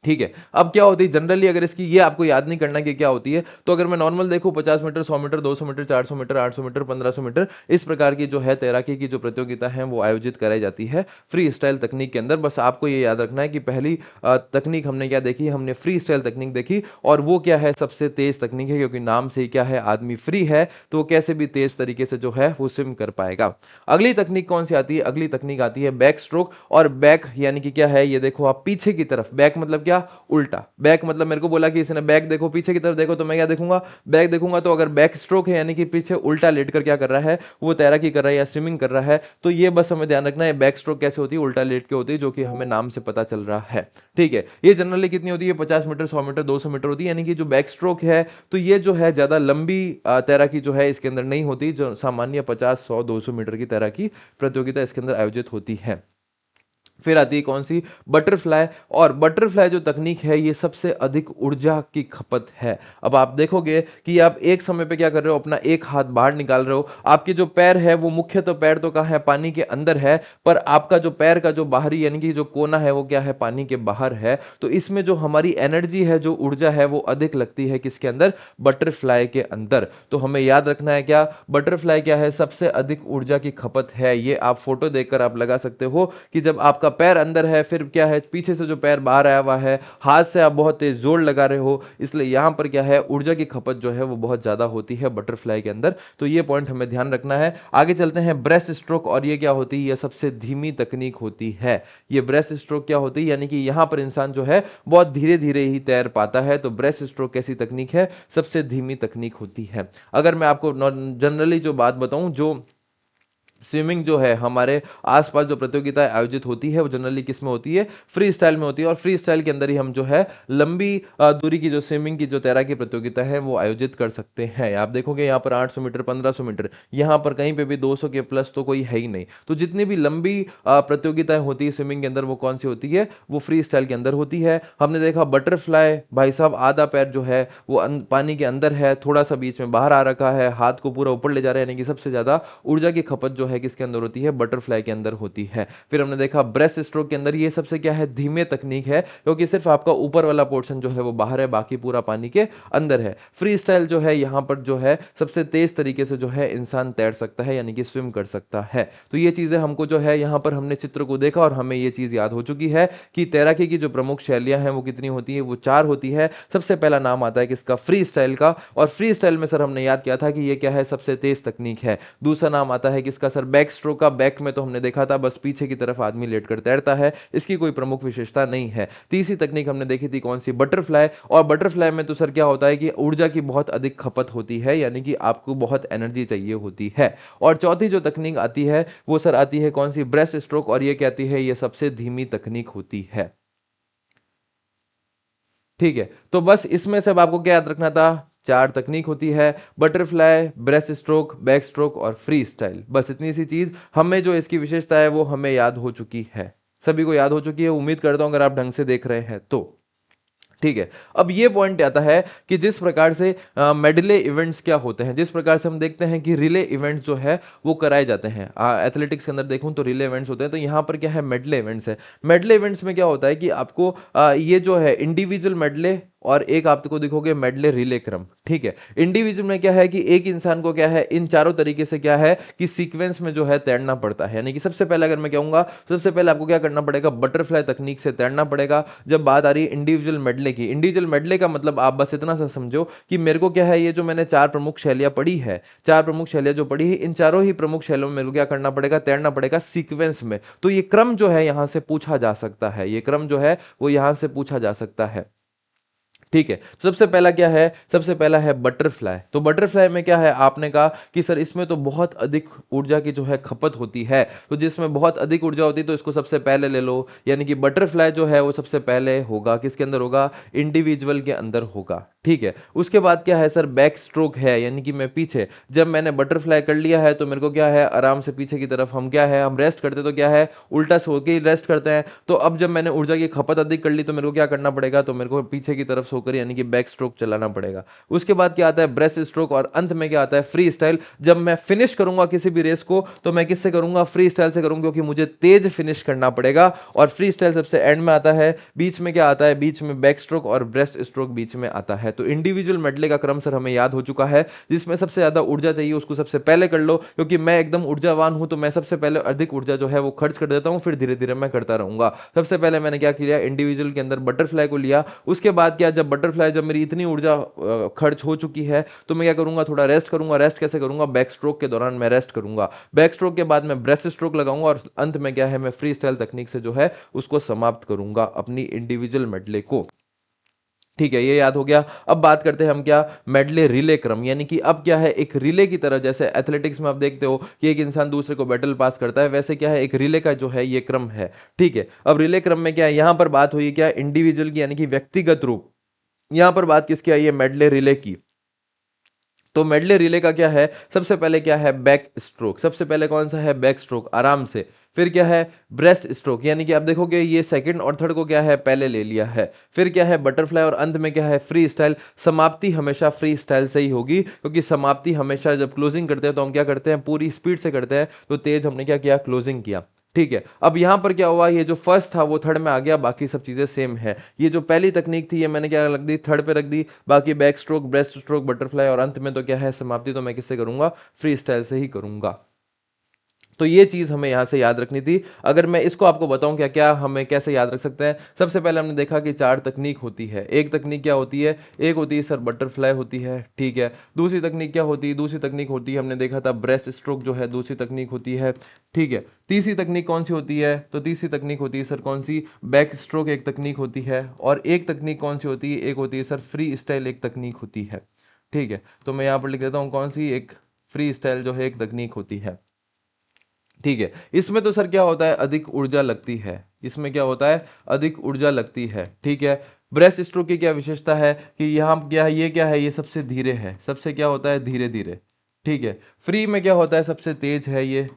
ठीक है, अब क्या होती है जनरली, अगर इसकी ये आपको याद नहीं करना कि क्या होती है, तो अगर मैं नॉर्मल देखूं 50 metre, 100 metre, 200 metre, 400 metre, 800 metre, 1500 metre, इस प्रकार की जो है तैराकी की जो प्रतियोगिता है वो आयोजित कराई जाती है फ्री स्टाइल तकनीक के अंदर। बस आपको ये याद रखना है कि पहली तकनीक हमने क्या देखी, हमने फ्री स्टाइल तकनीक देखी, और वो क्या है, सबसे तेज तकनीक है, क्योंकि नाम से ही क्या है, आदमी फ्री है, तो वो कैसे भी तेज तरीके से जो है वो स्विम कर पाएगा। अगली तकनीक कौन सी आती है, अगली तकनीक आती है बैक स्ट्रोक। और बैक यानी कि क्या है, ये देखो आप पीछे की तरफ, बैक मतलब क्या, उल्टा। बैक मतलब मेरे को बोला कि इसने बैक देखो, पीछे की तरफ देखो, तो मैं क्या देखूंगा, बैक देखूंगा। तो अगर बैक स्ट्रोक है यानी कि पीछे उल्टा लेटकर क्या कर रहा है, वो तैराकी कर रहा है या स्विमिंग कर रहा है, तो ये बस हमें ध्यान रखना है बैक स्ट्रोक कैसे होती है, उल्टा लेट के होती है, जो कि हमें नाम से पता चल रहा है। ठीक है, ये जनरली कितनी होती है, 50 मीटर, 100 मीटर, 200 मीटर होती है, यानी कि जो बैक स्ट्रोक है, तो ये जो है ज्यादा लंबी तैराकी जो है इसके अंदर नहीं होती, जो सामान्य 50, 100, 200 मीटर की तैराकी प्रतियोगिता इसके अंदर आयोजित होती है। फिर आती है कौन सी, बटरफ्लाई। और बटरफ्लाई जो तकनीक है ये सबसे अधिक ऊर्जा की खपत है। अब आप देखोगे कि आप एक समय पे क्या कर रहे हो, अपना एक हाथ बाहर निकाल रहे हो, आपके जो पैर है वो मुख्य तो पैर तो कहाँ है, पानी के अंदर है, पर आपका जो पैर का जो बाहरी यानी कि जो कोना है वो क्या है, पानी के बाहर है। तो इसमें जो हमारी एनर्जी है, जो ऊर्जा है, वो अधिक लगती है किसके अंदर, बटरफ्लाई के अंदर। तो हमें याद रखना है क्या, बटरफ्लाई क्या है, सबसे अधिक ऊर्जा की खपत है। ये आप फोटो देखकर आप लगा सकते हो कि जब आपका पैर अंदर है, फिर क्या है, पीछे से जो पैर बाहर आया हुआ है, हाथ से आप बहुत तेज जोर लगा रहे हो, इसलिए यहां पर क्या है, ऊर्जा की खपत जो है वो बहुत ज्यादा होती है बटरफ्लाई के अंदर। तो ये पॉइंट हमें ध्यान रखना है। आगे चलते हैं, ब्रेस्ट स्ट्रोक। और ये क्या होती है, ये सबसे धीमी तकनीक होती है। ये ब्रेस्ट स्ट्रोक क्या होती है, यानी कि यहां पर इंसान जो है बहुत धीरे धीरे ही तैर पाता है। तो ब्रेस्ट स्ट्रोक कैसी तकनीक है, सबसे धीमी तकनीक होती है। अगर मैं आपको जनरली जो बात बताऊं, जो स्विमिंग जो है हमारे आसपास जो प्रतियोगिताएं आयोजित होती है वो जनरली किस में होती है, फ्री स्टाइल में होती है। और फ्री स्टाइल के अंदर ही हम जो है लंबी दूरी की जो स्विमिंग की जो तैराकी प्रतियोगिता है वो आयोजित कर सकते हैं। आप देखोगे यहाँ पर 800 मीटर, 1500 मीटर, यहाँ पर कहीं पे भी 200 के प्लस तो कोई है ही नहीं। तो जितनी भी लंबी प्रतियोगिताएं होती है स्विमिंग के अंदर वो कौन सी होती है, वो फ्री स्टाइल के अंदर होती है। हमने देखा बटरफ्लाई, भाई साहब आधा पैर जो है वो पानी के अंदर है, थोड़ा सा बीच में बाहर आ रखा है, हाथ को पूरा ऊपर ले जा रहा है, यानी कि सबसे ज्यादा ऊर्जा की खपत जो है किसके अंदर होती है, बटरफ्लाई के अंदर होती है। फिर हमने देखा ब्रेस्ट स्ट्रोक के अंदर ये सबसे क्या है, धीमे तकनीक है, क्योंकि सिर्फ आपका ऊपर वाला पोर्शन जो है वो बाहर है, बाकी पूरा पानी के अंदर है। फ्री स्टाइल जो है यहाँ पर जो है सबसे तेज तरीके से जो है इंसान तैर सकता है, यानी कि स्विम कर सकता है। तो ये चीजें हमको जो है यहाँ पर हमने चित्र को देखा और हमें ये चीज याद हो चुकी है कि तैराकी की जो प्रमुख शैलियां हैं वो कितनी होती है, वो 4 होती है। सबसे पहला नाम आता है किसका, फ्री स्टाइल का। और फ्री स्टाइल में सर हमने याद किया था कि ये क्या है, सबसे तेज तकनीक है। दूसरा नाम आता है किसका सर, बैक स्ट्रोक का। बैक में तो हमने देखा था बस पीछे की तरफ आदमी लेटकर तैरता है, इसकी कोई प्रमुख विशेषता नहीं है। तीसरी तकनीक हमने देखी थी कौन सी, बटरफ्लाई। और बटरफ्लाई में तो सर क्या होता है कि ऊर्जा की बहुत अधिक खपत होती है, यानी कि आपको बहुत एनर्जी चाहिए होती है। और चौथी जो तकनीक आती है वो सर आती है कौन सी, ब्रेस्ट स्ट्रोक। और ये कहती है ये सबसे धीमी तकनीक होती है। ठीक है, तो बस इसमें सब आपको क्या याद रखना था, 4 तकनीक होती है, butterfly, breast stroke, back stroke और फ्री स्टाइल। बस इतनी सी चीज हमें जो इसकी विशेषता है वो हमें याद हो चुकी है, सभी को याद हो चुकी है, उम्मीद करता हूं अगर आप ढंग से देख रहे हैं तो। ठीक है, अब ये पॉइंट आता है कि जिस प्रकार से मेडले इवेंट्स क्या होते हैं, जिस प्रकार से हम देखते हैं कि रिले इवेंट्स जो है वो कराए जाते हैं एथलेटिक्स के अंदर देखूं तो रिले इवेंट्स होते हैं, तो यहां पर क्या है, मेडले इवेंट्स है। मेडले इवेंट्स में क्या होता है कि आपको ये जो है इंडिविजुअल मेडले और एक आपको दिखोगे मेडले रिले क्रम। ठीक है, इंडिविजुअल में क्या है कि एक इंसान को क्या है इन चारों तरीके से क्या है कि सीक्वेंस में जो है तैरना पड़ता है। यानी कि सबसे पहले अगर मैं कहूंगा सबसे पहले आपको क्या करना पड़ेगा, बटरफ्लाई तकनीक से तैरना पड़ेगा। जब बात आ रही है इंडिविजुअल मेडले की, इंडिविजुअल मेडले का मतलब आप बस इतना सा समझो कि मेरे को क्या है, ये जो मैंने 4 प्रमुख शैलियां पढ़ी है, 4 प्रमुख शैलियां जो पढ़ी है, इन चारों ही प्रमुख शैलियों में मेरे को क्या करना पड़ेगा, तैरना पड़ेगा सीक्वेंस में। तो ये क्रम जो है यहां से पूछा जा सकता है, ये क्रम जो है वो यहां से पूछा जा सकता है। ठीक है, तो सबसे पहला क्या है, सबसे पहला है बटरफ्लाई। तो बटरफ्लाई में क्या है, आपने कहा कि सर इसमें तो बहुत अधिक ऊर्जा की जो है खपत होती है, तो जिसमें बहुत अधिक ऊर्जा होती है तो इसको सबसे पहले ले लो। यानी कि बटरफ्लाई जो है वो सबसे पहले होगा किसके अंदर होगा, इंडिविजुअल के अंदर होगा। ठीक है, उसके बाद क्या है सर, बैक स्ट्रोक है, यानी कि मैं पीछे, जब मैंने बटरफ्लाई कर लिया है तो मेरे को क्या है, आराम से पीछे की तरफ हम क्या है, हम रेस्ट करते तो क्या है, उल्टा सो के ही रेस्ट करते हैं। तो अब जब मैंने ऊर्जा की खपत अधिक कर ली तो मेरे को क्या करना पड़ेगा, तो मेरे को पीछे की तरफ सोकर यानी कि बैक स्ट्रोक चलाना पड़ेगा। उसके बाद क्या आता है, ब्रेस्ट स्ट्रोक। और अंत में क्या आता है, फ्री स्टाइल। जब मैं फिनिश करूंगा किसी भी रेस को तो मैं किससे करूंगा, फ्री स्टाइल से करूंगा, क्योंकि मुझे तेज फिनिश करना पड़ेगा। और फ्री स्टाइल सबसे एंड में आता है। बीच में क्या आता है, बीच में बैक स्ट्रोक और ब्रेस्ट स्ट्रोक बीच में आता है। तो इंडिविजुअल मेडले का क्रम सर हमें याद हो चुका है, जिसमें सबसे ज्यादा ऊर्जा चाहिए उसको सबसे पहले कर लो, क्योंकि मैं एकदम ऊर्जावान हूं तो मैं सबसे पहले अधिक ऊर्जा जो है वो खर्च कर देता हूं, फिर धीरे धीरे मैं करता रहूंगा। सबसे पहले मैंने क्या किया, इंडिविजुअल के अंदर बटरफ्लाई को लिया। उसके बाद क्या, जब बटरफ्लाई, जब मेरी इतनी ऊर्जा खर्च हो चुकी है तो मैं क्या करूंगा, थोड़ा रेस्ट करूंगा। रेस्ट कैसे करूंगा, बैक स्ट्रोक के दौरान मैं रेस्ट करूंगा। बैक स्ट्रोक के बाद मैं ब्रेस्ट स्ट्रोक लगाऊंगा और अंत में क्या है, मैं फ्री स्टाइल तकनीक से जो है उसको समाप्त करूंगा अपनी इंडिविजुअल मेडले को। ठीक है, ये याद हो गया। अब बात करते हैं हम क्या, मेडले रिले क्रम। यानी कि अब क्या है, एक रिले की तरह, जैसे एथलेटिक्स में आप देखते हो कि एक इंसान दूसरे को बैटल पास करता है, वैसे क्या है एक रिले का जो है ये क्रम है। ठीक है, अब रिले क्रम में क्या है, यहां पर बात हुई क्या, इंडिविजुअल की यानी कि व्यक्तिगत रूप। यहां पर बात किसकी आई है, मेडले रिले की। तो मेडले रिले का क्या है, सबसे पहले क्या है, बैक स्ट्रोक। सबसे पहले कौन सा है, बैक स्ट्रोक, आराम से। फिर क्या है, ब्रेस्ट स्ट्रोक, यानी कि आप देखोगे ये सेकंड और थर्ड को क्या है, पहले ले लिया है। फिर क्या है, बटरफ्लाई। और अंत में क्या है, फ्री स्टाइल। समाप्ति हमेशा फ्री स्टाइल से ही होगी, क्योंकि समाप्ति हमेशा जब क्लोजिंग करते हैं तो हम क्या करते हैं, पूरी स्पीड से करते हैं। तो तेज हमने क्या किया, क्लोजिंग किया। ठीक है, अब यहां पर क्या हुआ, ये जो फर्स्ट था वो थर्ड में आ गया, बाकी सब चीजें सेम है। ये जो पहली तकनीक थी ये मैंने क्या रख दी, थर्ड पे रख दी। बाकी back stroke, breast stroke, butterfly और अंत में तो क्या है, समाप्ति तो मैं किससे करूंगा, फ्री स्टाइल से ही करूंगा। तो ये चीज हमें यहां से याद रखनी थी। अगर मैं इसको आपको बताऊं क्या क्या हमें कैसे याद रख सकते हैं, सबसे पहले हमने देखा कि 4 तकनीक होती है। एक तकनीक क्या होती है, एक होती है सर बटरफ्लाई होती है। ठीक है, दूसरी तकनीक क्या होती है, दूसरी तकनीक होती है, हमने देखा था ब्रेस्ट स्ट्रोक जो है दूसरी तकनीक होती है। ठीक है, तीसरी तकनीक कौन सी होती है, तो तीसरी तकनीक होती है सर कौन सी, बैक स्ट्रोक एक तकनीक होती है। और एक तकनीक कौन सी होती है, एक होती है सर फ्री स्टाइल एक तकनीक होती है। ठीक है, तो मैं यहां पर लिख देता हूं कौन सी, एक फ्री स्टाइल जो है एक तकनीक होती है। ठीक है, इसमें तो सर क्या होता है, अधिक ऊर्जा लगती है, इसमें क्या होता है, अधिक ऊर्जा लगती है। ठीक है, ब्रेस्ट स्ट्रोक की क्या विशेषता है कि यहाँ क्या है, ये सबसे धीरे है, सबसे क्या होता है, धीरे धीरे। ठीक है, फ्री में क्या होता है, सबसे तेज है ये,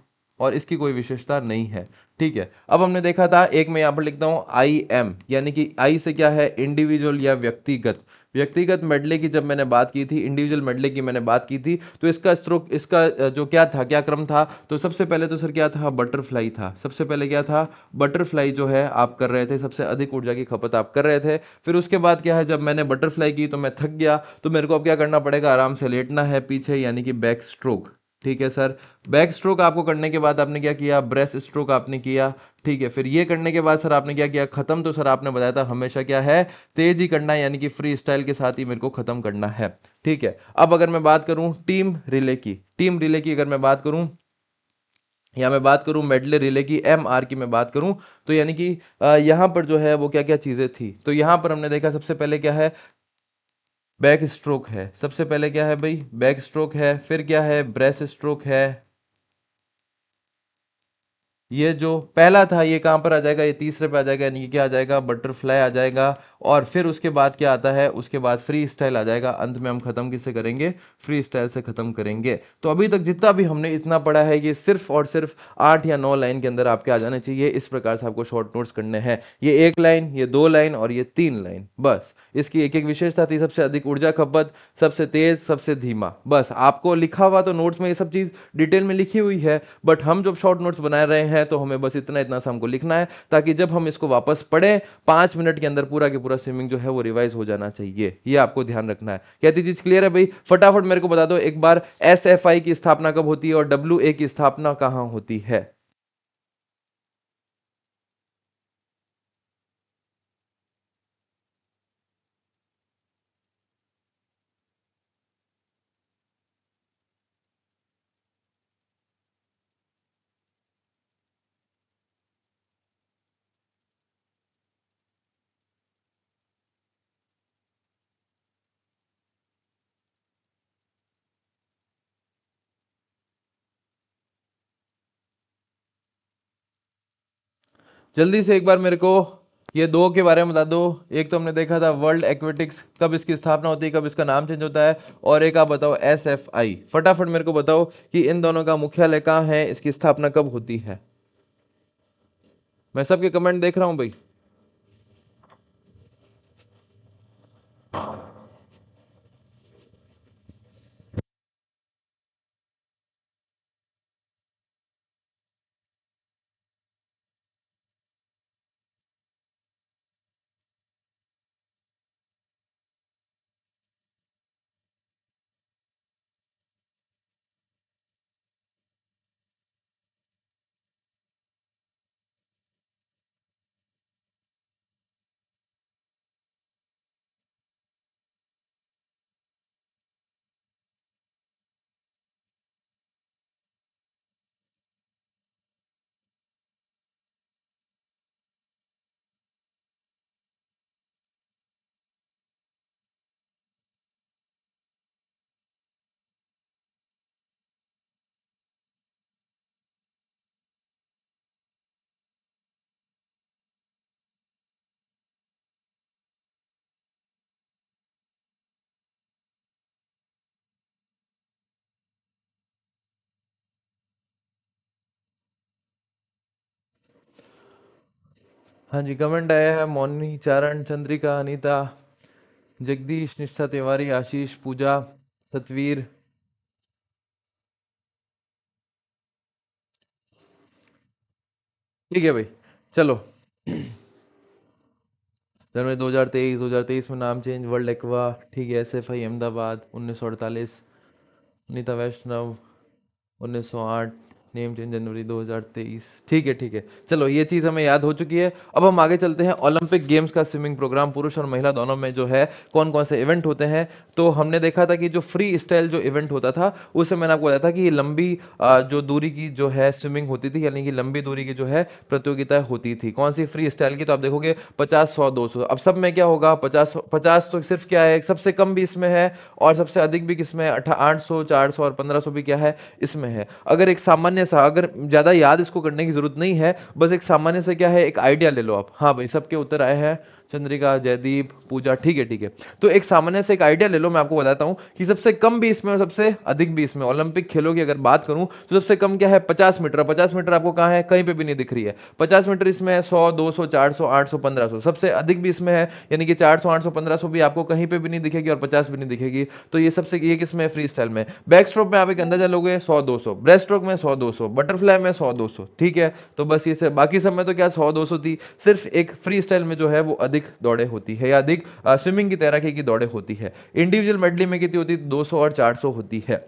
और इसकी कोई विशेषता नहीं है। ठीक है, अब हमने देखा था, एक मैं यहाँ पर लिखता हूँ आई एम, यानी कि आई से क्या है, इंडिविजुअल या व्यक्तिगत। व्यक्तिगत मेडले की जब मैंने बात की थी, इंडिविजुअल मेडले की मैंने बात की थी, तो इसका स्ट्रोक, इसका जो क्या था, क्या क्रम था, तो सबसे पहले तो सर क्या था, बटरफ्लाई था। सबसे पहले क्या था, बटरफ्लाई जो है आप कर रहे थे, सबसे अधिक ऊर्जा की खपत आप कर रहे थे। फिर उसके बाद क्या है, जब मैंने बटरफ्लाई की तो मैं थक गया, तो मेरे को अब क्या करना पड़ेगा, आराम से लेटना है पीछे, यानी कि बैक स्ट्रोक। ठीक है सर, बैक स्ट्रोक आपको करने के बाद आपने क्या किया, ब्रेस्ट स्ट्रोक आपने किया। ठीक है, फिर ये करने के बाद सर आपने क्या किया, खत्म तो सर आपने बताया था हमेशा क्या है, तेज ही करना है, यानी कि फ्री स्टाइल के साथ ही मेरे को खत्म करना है। ठीक है, अब अगर मैं बात करूं टीम रिले की, टीम रिले की अगर मैं बात करूं, या मैं बात करूं मेडले रिले की, एम आर की मैं बात करूं, तो यानी कि यहां पर जो है वो क्या क्या चीजें थी, तो यहां पर हमने देखा सबसे पहले क्या है, बैक स्ट्रोक है, सबसे पहले क्या है भाई, बैक स्ट्रोक है, फिर क्या है, ब्रेस्ट स्ट्रोक है। ये जो पहला था ये कहां पर आ जाएगा, ये तीसरे पे आ जाएगा, यानी कि क्या आ जाएगा, बटरफ्लाई आ जाएगा। और फिर उसके बाद क्या आता है, उसके बाद फ्री स्टाइल आ जाएगा। अंत में हम खत्म किससे करेंगे, फ्री स्टाइल से खत्म करेंगे। तो अभी तक जितना भी हमने इतना पढ़ा है, ये सिर्फ और सिर्फ 8 या 9 लाइन के अंदर आपके आ जाने चाहिए। इस प्रकार से आपको शॉर्ट नोट्स करने हैं, ये 1 लाइन, ये 2 लाइन और ये 3 लाइन, बस। इसकी एक एक विशेषता थी, सबसे अधिक ऊर्जा खपत, सबसे तेज, सबसे धीमा, बस। आपको लिखा हुआ तो नोट्स में ये सब चीज डिटेल में लिखी हुई है, बट हम जब शॉर्ट नोट्स बना रहे हैं तो हमें बस इतना इतना सा हमको लिखना है, ताकि जब हम इसको वापस पढ़ें 5 मिनट के अंदर पूरा के पूरा स्विमिंग जो है वो रिवाइज हो जाना चाहिए। ये आपको ध्यान रखना है। क्या चीज क्लियर है भाई? फटाफट मेरे को बता दो एक बार, एस एफ आई की स्थापना कब होती है और डब्ल्यू ए की स्थापना कहां होती है? जल्दी से एक बार मेरे को ये दो के बारे में बता दो। एक तो हमने देखा था वर्ल्ड एक्वेटिक्स, कब इसकी स्थापना होती है, कब इसका नाम चेंज होता है, और एक आप बताओ एस एफ आई। फटाफट मेरे को बताओ कि इन दोनों का मुख्यालय कहाँ है, इसकी स्थापना कब होती है? मैं सबके कमेंट देख रहा हूं भाई। हाँ जी, कमेंट आया है, मोनी, चारण, चंद्रिका, अनीता, जगदीश, निष्ठा तिवारी, आशीष, पूजा, सतवीर। ठीक है भाई, चलो। जनवरी 2023, 2023 में नाम चेंज, वर्ल्ड एक्वा। ठीक है, S F I Ahmedabad 1948, Anita Vaishnav 1908, name change जनवरी 2023। ठीक है, ठीक है, चलो ये चीज़ हमें याद हो चुकी है। अब हम आगे चलते हैं, ओलंपिक गेम्स का स्विमिंग प्रोग्राम पुरुष और महिला दोनों में जो है कौन कौन से इवेंट होते हैं। तो हमने देखा था कि जो फ्री स्टाइल जो इवेंट होता था, उससे मैंने आपको बताया था कि ये लंबी जो दूरी की जो है स्विमिंग होती थी, यानी कि लंबी दूरी की जो है प्रतियोगिता होती थी। कौन सी? फ्री स्टाइल की। तो आप देखोगे 50, 100, 200। अब सब में क्या होगा, 50, 50 तो सिर्फ क्या है, सबसे कम भी इसमें है और सबसे अधिक भी किसमें है, 800, 400 और 1500 भी क्या है, इसमें है। अगर एक सामान्य सा, अगर ज़्यादा याद इसको करने की जरूरत नहीं है, बस एक सामान्य से क्या है एक आइडिया ले लो आप। हाँ भाई, सबके उत्तर आए हैं, चंद्रिका, जयदीप, पूजा, ठीक है ठीक है। तो एक सामान्य से एक आइडिया ले लो, मैं आपको बताता हूं कि सबसे कम भी इसमें और सबसे अधिक भी इसमें, ओलंपिक खेलों की अगर बात करूं तो सबसे कम क्या है 50 मीटर। 50 मीटर आपको कहां है, कहीं पे भी नहीं दिख रही है। 50 मीटर इसमें है 100, 200, 400, 800, 1500। सबसे अधिक भी इसमें है, यानी कि 400, 800, 1500 भी आपको कहीं पे भी नहीं दिखेगी और 50 भी नहीं दिखेगी। तो ये सबसे, ये किसमें है, फ्री स्टाइल में। बैक स्ट्रोक में आप एक अंदाजा लोगे 100, 200, ब्रेस्ट स्ट्रोक में 100, 200, बटरफ्लाई में 100, 200, ठीक है। तो बस ये से बाकी सब में तो क्या 100, 200 थी। सिर्फ एक फ्री स्टाइल में जो है वो अधिक दौड़े होती है, या अधिक स्विमिंग की तैराकी की दौड़े होती है। इंडिविजुअल मेडली में कितनी होती है, 200 और 400 होती है।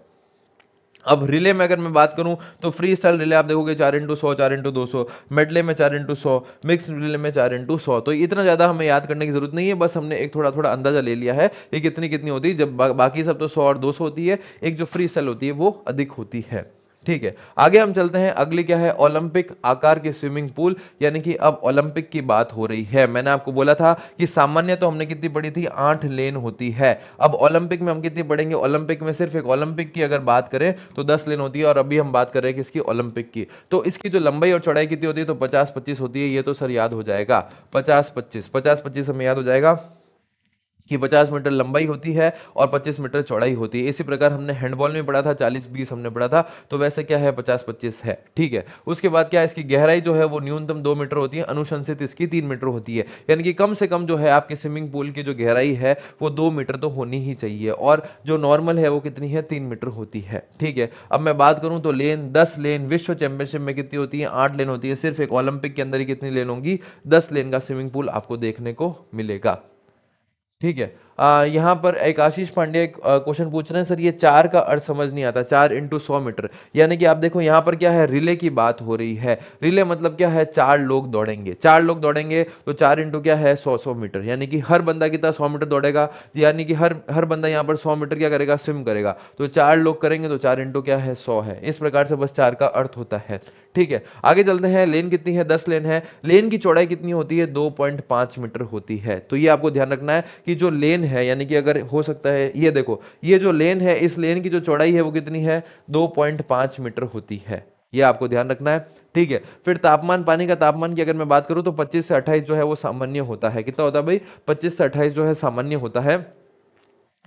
अब रिले में अगर मैं बात करूं तो फ्री स्टाइल रिले आप देखोगे 4x100, 4x200, मेडले में 4x100, मिक्स रिले में 4x100। तो इतना ज्यादा हमें याद करने की जरूरत नहीं है, बस हमने एक थोड़ा थोड़ा अंदाजा ले लिया है कि कितनी कितनी होती है। जब बाकी सब तो 100 और 200 होती है, एक जो फ्री स्टाइल होती है वो अधिक होती है। ठीक है, आगे हम चलते हैं। अगली क्या है, ओलंपिक आकार के स्विमिंग पूल, यानी कि अब ओलंपिक की बात हो रही है। मैंने आपको बोला था कि सामान्य तो हमने कितनी पढ़ी थी, 8 लेन होती है। अब ओलंपिक में हम कितनी पढ़ेंगे, ओलंपिक में सिर्फ एक ओलंपिक की अगर बात करें तो 10 लेन होती है, और अभी हम बात कर रहे हैं किसकी, ओलंपिक की। तो इसकी जो लंबाई और चौड़ाई कितनी होती है, तो 50-25 होती है। ये तो सर याद हो जाएगा, 50-25, 50-25 हमें याद हो जाएगा कि 50 मीटर लंबाई होती है और 25 मीटर चौड़ाई होती है। इसी प्रकार हमने हैंडबॉल में पढ़ा था, 40-20 हमने पढ़ा था, तो वैसे क्या है 50-25 है, ठीक है। उसके बाद क्या है, इसकी गहराई जो है वो न्यूनतम 2 मीटर होती है, अनुशंसित इसकी 3 मीटर होती है। यानी कि कम से कम जो है आपके स्विमिंग पूल की जो गहराई है वो 2 मीटर तो होनी ही चाहिए, और जो नॉर्मल है वो कितनी है, 3 मीटर होती है, ठीक है। अब मैं बात करूं तो लेन, 10 लेन विश्व चैंपियनशिप में कितनी होती है, 8 लेन होती है। सिर्फ एक ओलंपिक के अंदर ही कितनी लेन होंगी, 10 लेन का स्विमिंग पूल आपको देखने को मिलेगा, ठीक है। यहाँ पर एक आशीष पांडे क्वेश्चन पूछ रहे हैं, सर ये 4 का अर्थ समझ नहीं आता, 4x100 मीटर। यानी कि आप देखो यहाँ पर क्या है, रिले की बात हो रही है। रिले मतलब क्या है, 4 लोग दौड़ेंगे, 4 लोग दौड़ेंगे, तो 4 इंटू क्या है, 100-100 मीटर, यानी कि हर बंदा कितना 100 मीटर दौड़ेगा। यानी कि हर हर बंदा यहाँ पर 100 मीटर क्या करेगा, स्विम करेगा। तो 4 लोग करेंगे तो 4 इंटू क्या है, 100 है। इस प्रकार से बस 4 का अर्थ होता है, ठीक है। आगे चलते हैं, लेन कितनी है, 10 लेन है। लेन की चौड़ाई कितनी होती है, 2.5 मीटर होती है। तो ये आपको ध्यान रखना है कि जो लेन है, यानी कि अगर हो सकता है, ये देखो ये जो लेन है, इस लेन की जो चौड़ाई है वो कितनी है, 2.5 मीटर होती है। ये आपको ध्यान रखना है, ठीक है। फिर तापमान, पानी का तापमान की अगर मैं बात करूं तो 25 से 28 जो है वो सामान्य होता है। कितना होता है भाई, 25 से 28 जो है सामान्य होता है,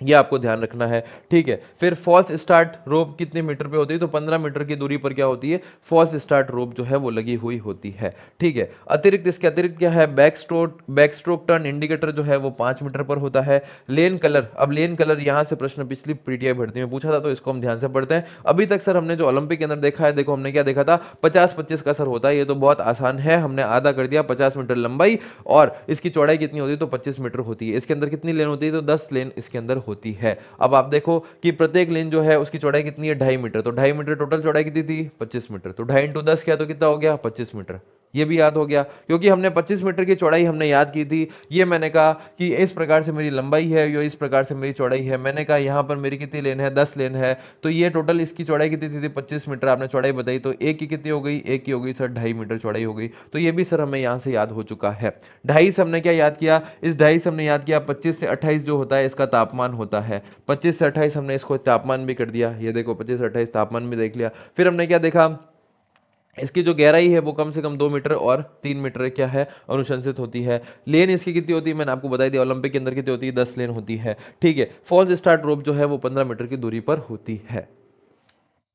ये आपको ध्यान रखना है, ठीक है। फिर फॉल्स स्टार्ट रोप कितने मीटर पे होती है, तो 15 मीटर की दूरी पर क्या होती है, फॉल्स स्टार्ट रोप जो है वो लगी हुई होती है, ठीक है। अतिरिक्त, इसके अतिरिक्त क्या है, बैक स्ट्रोक टर्न इंडिकेटर जो है वो 5 मीटर पर होता है। लेन कलर, अब लेन कलर यहां से प्रश्न पिछली पीटीआई भर्ती में पूछा था, तो इसको हम ध्यान से पढ़ते हैं। अभी तक सर हमने जो ओलंपिक के अंदर देखा है, देखो हमने क्या देखा था, 50-25 का सर होता है। ये तो बहुत आसान है, हमने आधा कर दिया, 50 मीटर लंबाई, और इसकी चौड़ाई कितनी होती है, तो 25 मीटर होती है। इसके अंदर कितनी लेन होती है, तो 10 लेन इसके अंदर होती है। अब आप देखो कि प्रत्येक लेन जो है उसकी चौड़ाई कितनी है, 2.5 मीटर। तो 2.5 मीटर टोटल चौड़ाई कितनी थी, 25 मीटर। तो 2.5 इंटू 10 किया तो कितना हो गया, 25 मीटर। ये भी याद हो गया, क्योंकि हमने 25 मीटर की चौड़ाई हमने याद की थी। ये मैंने कहा कि इस प्रकार से मेरी लंबाई है, ये इस प्रकार से मेरी चौड़ाई है। मैंने कहा यहाँ पर मेरी कितनी लेन है, 10 लेन है। तो ये टोटल इसकी चौड़ाई कितनी थी, 25 मीटर। आपने चौड़ाई बताई, तो एक की कितनी हो गई, एक की हो गई सर 2.5 मीटर चौड़ाई हो गई। तो ये भी सर हमें यहाँ से याद हो चुका है। 2.5 से हमने क्या याद किया, इस 2.5 से हमने याद किया 25 से 28 जो होता है इसका तापमान होता है। 25 से 28 हमने इसको तापमान भी कर दिया, ये देखो 25 से 28 तापमान भी देख लिया। फिर हमने क्या देखा, इसकी जो गहराई है वो कम से कम 2 मीटर और 3 मीटर क्या है, अनुशंसित होती है। लेन इसकी कितनी होती है, मैंने आपको बताई दी, ओलंपिक के अंदर कितनी होती है, 10 लेन होती है, ठीक है। फॉल्स स्टार्ट रोप जो है वो 15 मीटर की दूरी पर होती है,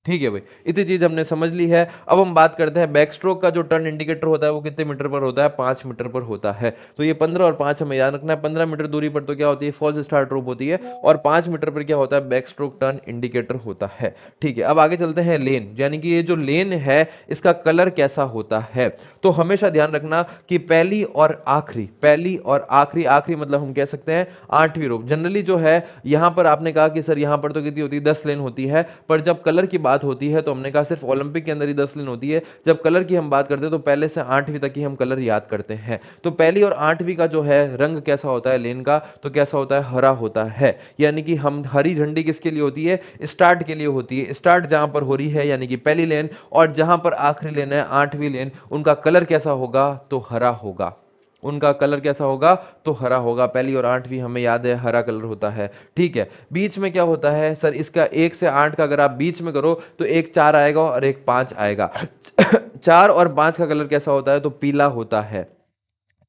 ठीक है भाई। इतनी चीज हमने समझ ली है। अब हम बात करते हैं बैक स्ट्रोक का जो टर्न इंडिकेटर होता है वो कितने मीटर पर होता है, 5 मीटर पर होता है। तो ये 15 और 5 हमें याद रखना है। 15 मीटर दूरी पर तो क्या होती है, फॉल्स स्टार्ट रोप होती है, और 5 मीटर पर क्या होता है, बैक स्ट्रोक टर्न इंडिकेटर होता है, ठीक है। अब आगे चलते हैं, लेन, यानी कि ये जो लेन है इसका कलर कैसा होता है। तो हमेशा ध्यान रखना कि पहली और आखिरी, पहली और आखिरी, आखिरी मतलब हम कह सकते हैं 8वीं रोप। जनरली जो है यहां पर आपने कहा कि सर यहां पर तो कितनी होती है, 10 लेन होती है, पर जब कलर की बात होती है तो हमने कहा सिर्फ ओलंपिक के अंदर ही 10 लेन होती है। जब कलर की हम बात करते हैं तो पहले से 8वीं तक ही हम कलर याद करते हैं। तो पहली और 8वीं का जो है रंग कैसा होता है लेन का, तो कैसा होता है, हरा होता है। यानी कि हम हरी झंडी किसके लिए होती है, स्टार्ट के लिए होती है। स्टार्ट जहां पर हो रही है यानी कि पहली लेन, और जहां पर आखिरी लेन है 8वीं लेन, उनका कलर कैसा होगा, तो हरा होगा। उनका कलर कैसा होगा, तो हरा होगा। पहली और आठवीं हमें याद है हरा कलर होता है। ठीक है, बीच में क्या होता है सर, इसका 1 से 8 का अगर आप बीच में करो तो एक 4 आएगा और एक 5 आएगा। 4 और 5 का कलर कैसा होता है, तो पीला होता है।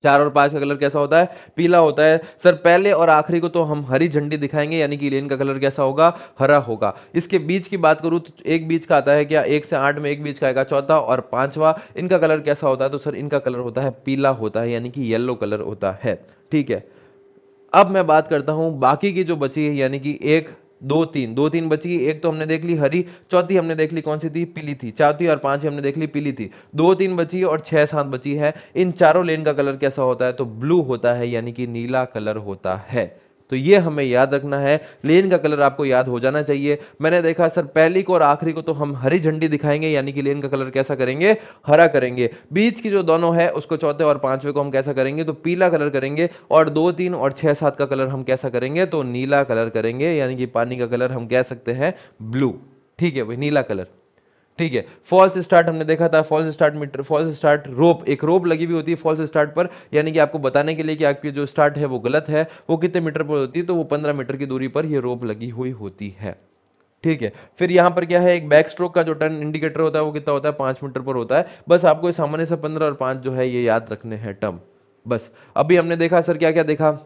4 और 5 का कलर कैसा होता है, पीला होता है। सर पहले और आखिरी को तो हम हरी झंडी दिखाएंगे, यानी कि लेन का कलर कैसा होगा, हरा होगा। इसके बीच की बात करूं तो एक बीच का आता है क्या, 1 से 8 में एक बीच का आएगा, चौथा और पांचवा, इनका कलर कैसा होता है, तो सर इनका कलर होता है पीला होता है, यानी कि येलो कलर होता है। ठीक है, अब मैं बात करता हूं बाकी की जो बची है, यानी कि एक, दो, तीन, दो तीन बची। एक तो हमने देख ली हरी, चौथी हमने देख ली कौन सी थी, पीली थी। चौथी और पांचवी हमने देख ली पीली थी। दो तीन बची और 6 7 बची है। इन चारों लेन का कलर कैसा होता है, तो ब्लू होता है, यानी कि नीला कलर होता है। तो ये हमें याद रखना है, लेन का कलर आपको याद हो जाना चाहिए। मैंने देखा सर पहली को और आखिरी को तो हम हरी झंडी दिखाएंगे, यानी कि लेन का कलर कैसा करेंगे, हरा करेंगे। बीच की जो दोनों है उसको चौथे और पांचवे को हम कैसा करेंगे, तो पीला कलर करेंगे। और 2 3 और 6 7 का कलर हम कैसा करेंगे, तो नीला कलर करेंगे, यानी कि पानी का कलर हम कह सकते हैं ब्लू। ठीक है भाई, नीला कलर। ठीक है, फॉल्स स्टार्ट हमने देखा था, false start meter, false start rope, एक रोप लगी हुई होती है फॉल्स स्टार्ट पर, यानी कि आपको बताने के लिए कि आपकी जो स्टार्ट है वो गलत है। वो कितने मीटर पर होती है, तो वो 15 मीटर की दूरी पर ये रोप लगी हुई होती है। ठीक है, फिर यहाँ पर क्या है, एक बैक स्ट्रोक का जो टर्न इंडिकेटर होता है वो कितना होता है, 5 मीटर पर होता है। बस आपको ये सामान्य से 15 और 5 जो है ये याद रखने हैं टर्म। बस अभी हमने देखा सर क्या क्या देखा,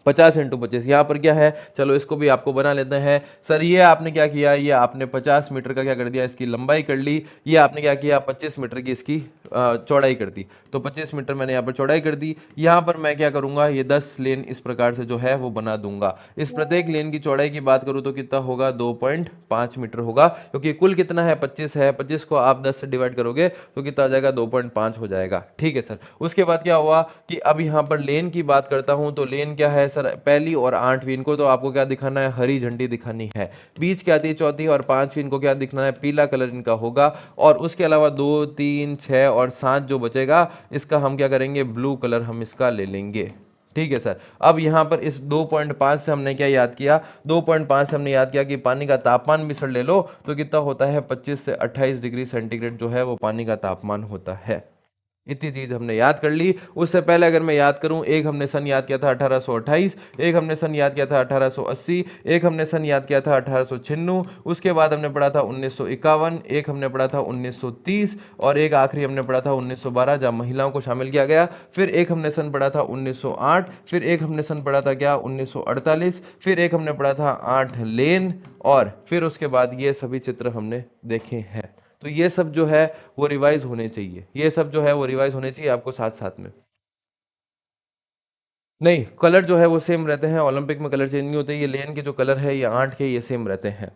50 × 25, यहाँ पर क्या है, चलो इसको भी आपको बना लेते हैं। सर ये आपने क्या किया, ये आपने 50 मीटर का क्या कर दिया, इसकी लंबाई कर ली। ये आपने क्या किया, 25 मीटर की इसकी चौड़ाई कर दी। तो 25 मीटर मैंने यहाँ पर चौड़ाई कर दी। यहाँ पर मैं क्या करूंगा, ये 10 लेन इस प्रकार से जो है वो बना दूंगा। इस प्रत्येक लेन की चौड़ाई की बात करूँ तो कितना होगा, 2.5 मीटर होगा, क्योंकि कुल कितना है, 25 है। 25 को आप 10 से डिवाइड करोगे तो कितना आ जाएगा, 2.5 हो जाएगा। ठीक है सर, उसके बाद क्या हुआ कि अब यहाँ पर लेन की बात करता हूं, तो लेन क्या है सर, पहली और आठवीं इनको तो आपको क्या दिखाना है, हरी झंडी दिखानी है। बीच क्या आती है, चौथी और पांचवीं इनको क्या दिखना है, पीला कलर इनका होगा। और उसके अलावा 2 3 6 और 7 जो बचेगा, इसका हम क्या करेंगे, ब्लू कलर हम इसका ले लेंगे। ठीक है सर, अब यहाँ पर इस 2.5 से हमने क्या याद किया, 2.5 से हमने याद किया कि पानी का तापमान भी सर ले लो तो कितना होता है, 25 से 28 डिग्री सेंटीग्रेड जो है वो पानी का तापमान होता है। इतनी चीज हमने याद कर ली। उससे पहले अगर मैं याद करूं, एक हमने सन याद किया था 1828, एक हमने सन याद किया था 1880, एक हमने सन याद किया था 1896, उसके बाद हमने पढ़ा था 1951, एक हमने पढ़ा था 1930, और एक आखिरी हमने पढ़ा था 1912 जहां महिलाओं को शामिल किया गया। फिर एक हमने सन पढ़ा था 1908, फिर एक हमने सन पढ़ा था क्या, 1948, फिर एक हमने पढ़ा था 8 लेन, और फिर उसके बाद ये सभी चित्र हमने देखे हैं। तो ये सब जो है वो रिवाइज होने चाहिए, ये सब जो है वो रिवाइज होने चाहिए आपको साथ साथ में। नहीं, कलर जो है वो सेम रहते हैं, ओलंपिक में कलर चेंज नहीं होते। ये लेन के जो कलर है ये 8 के ये सेम रहते हैं।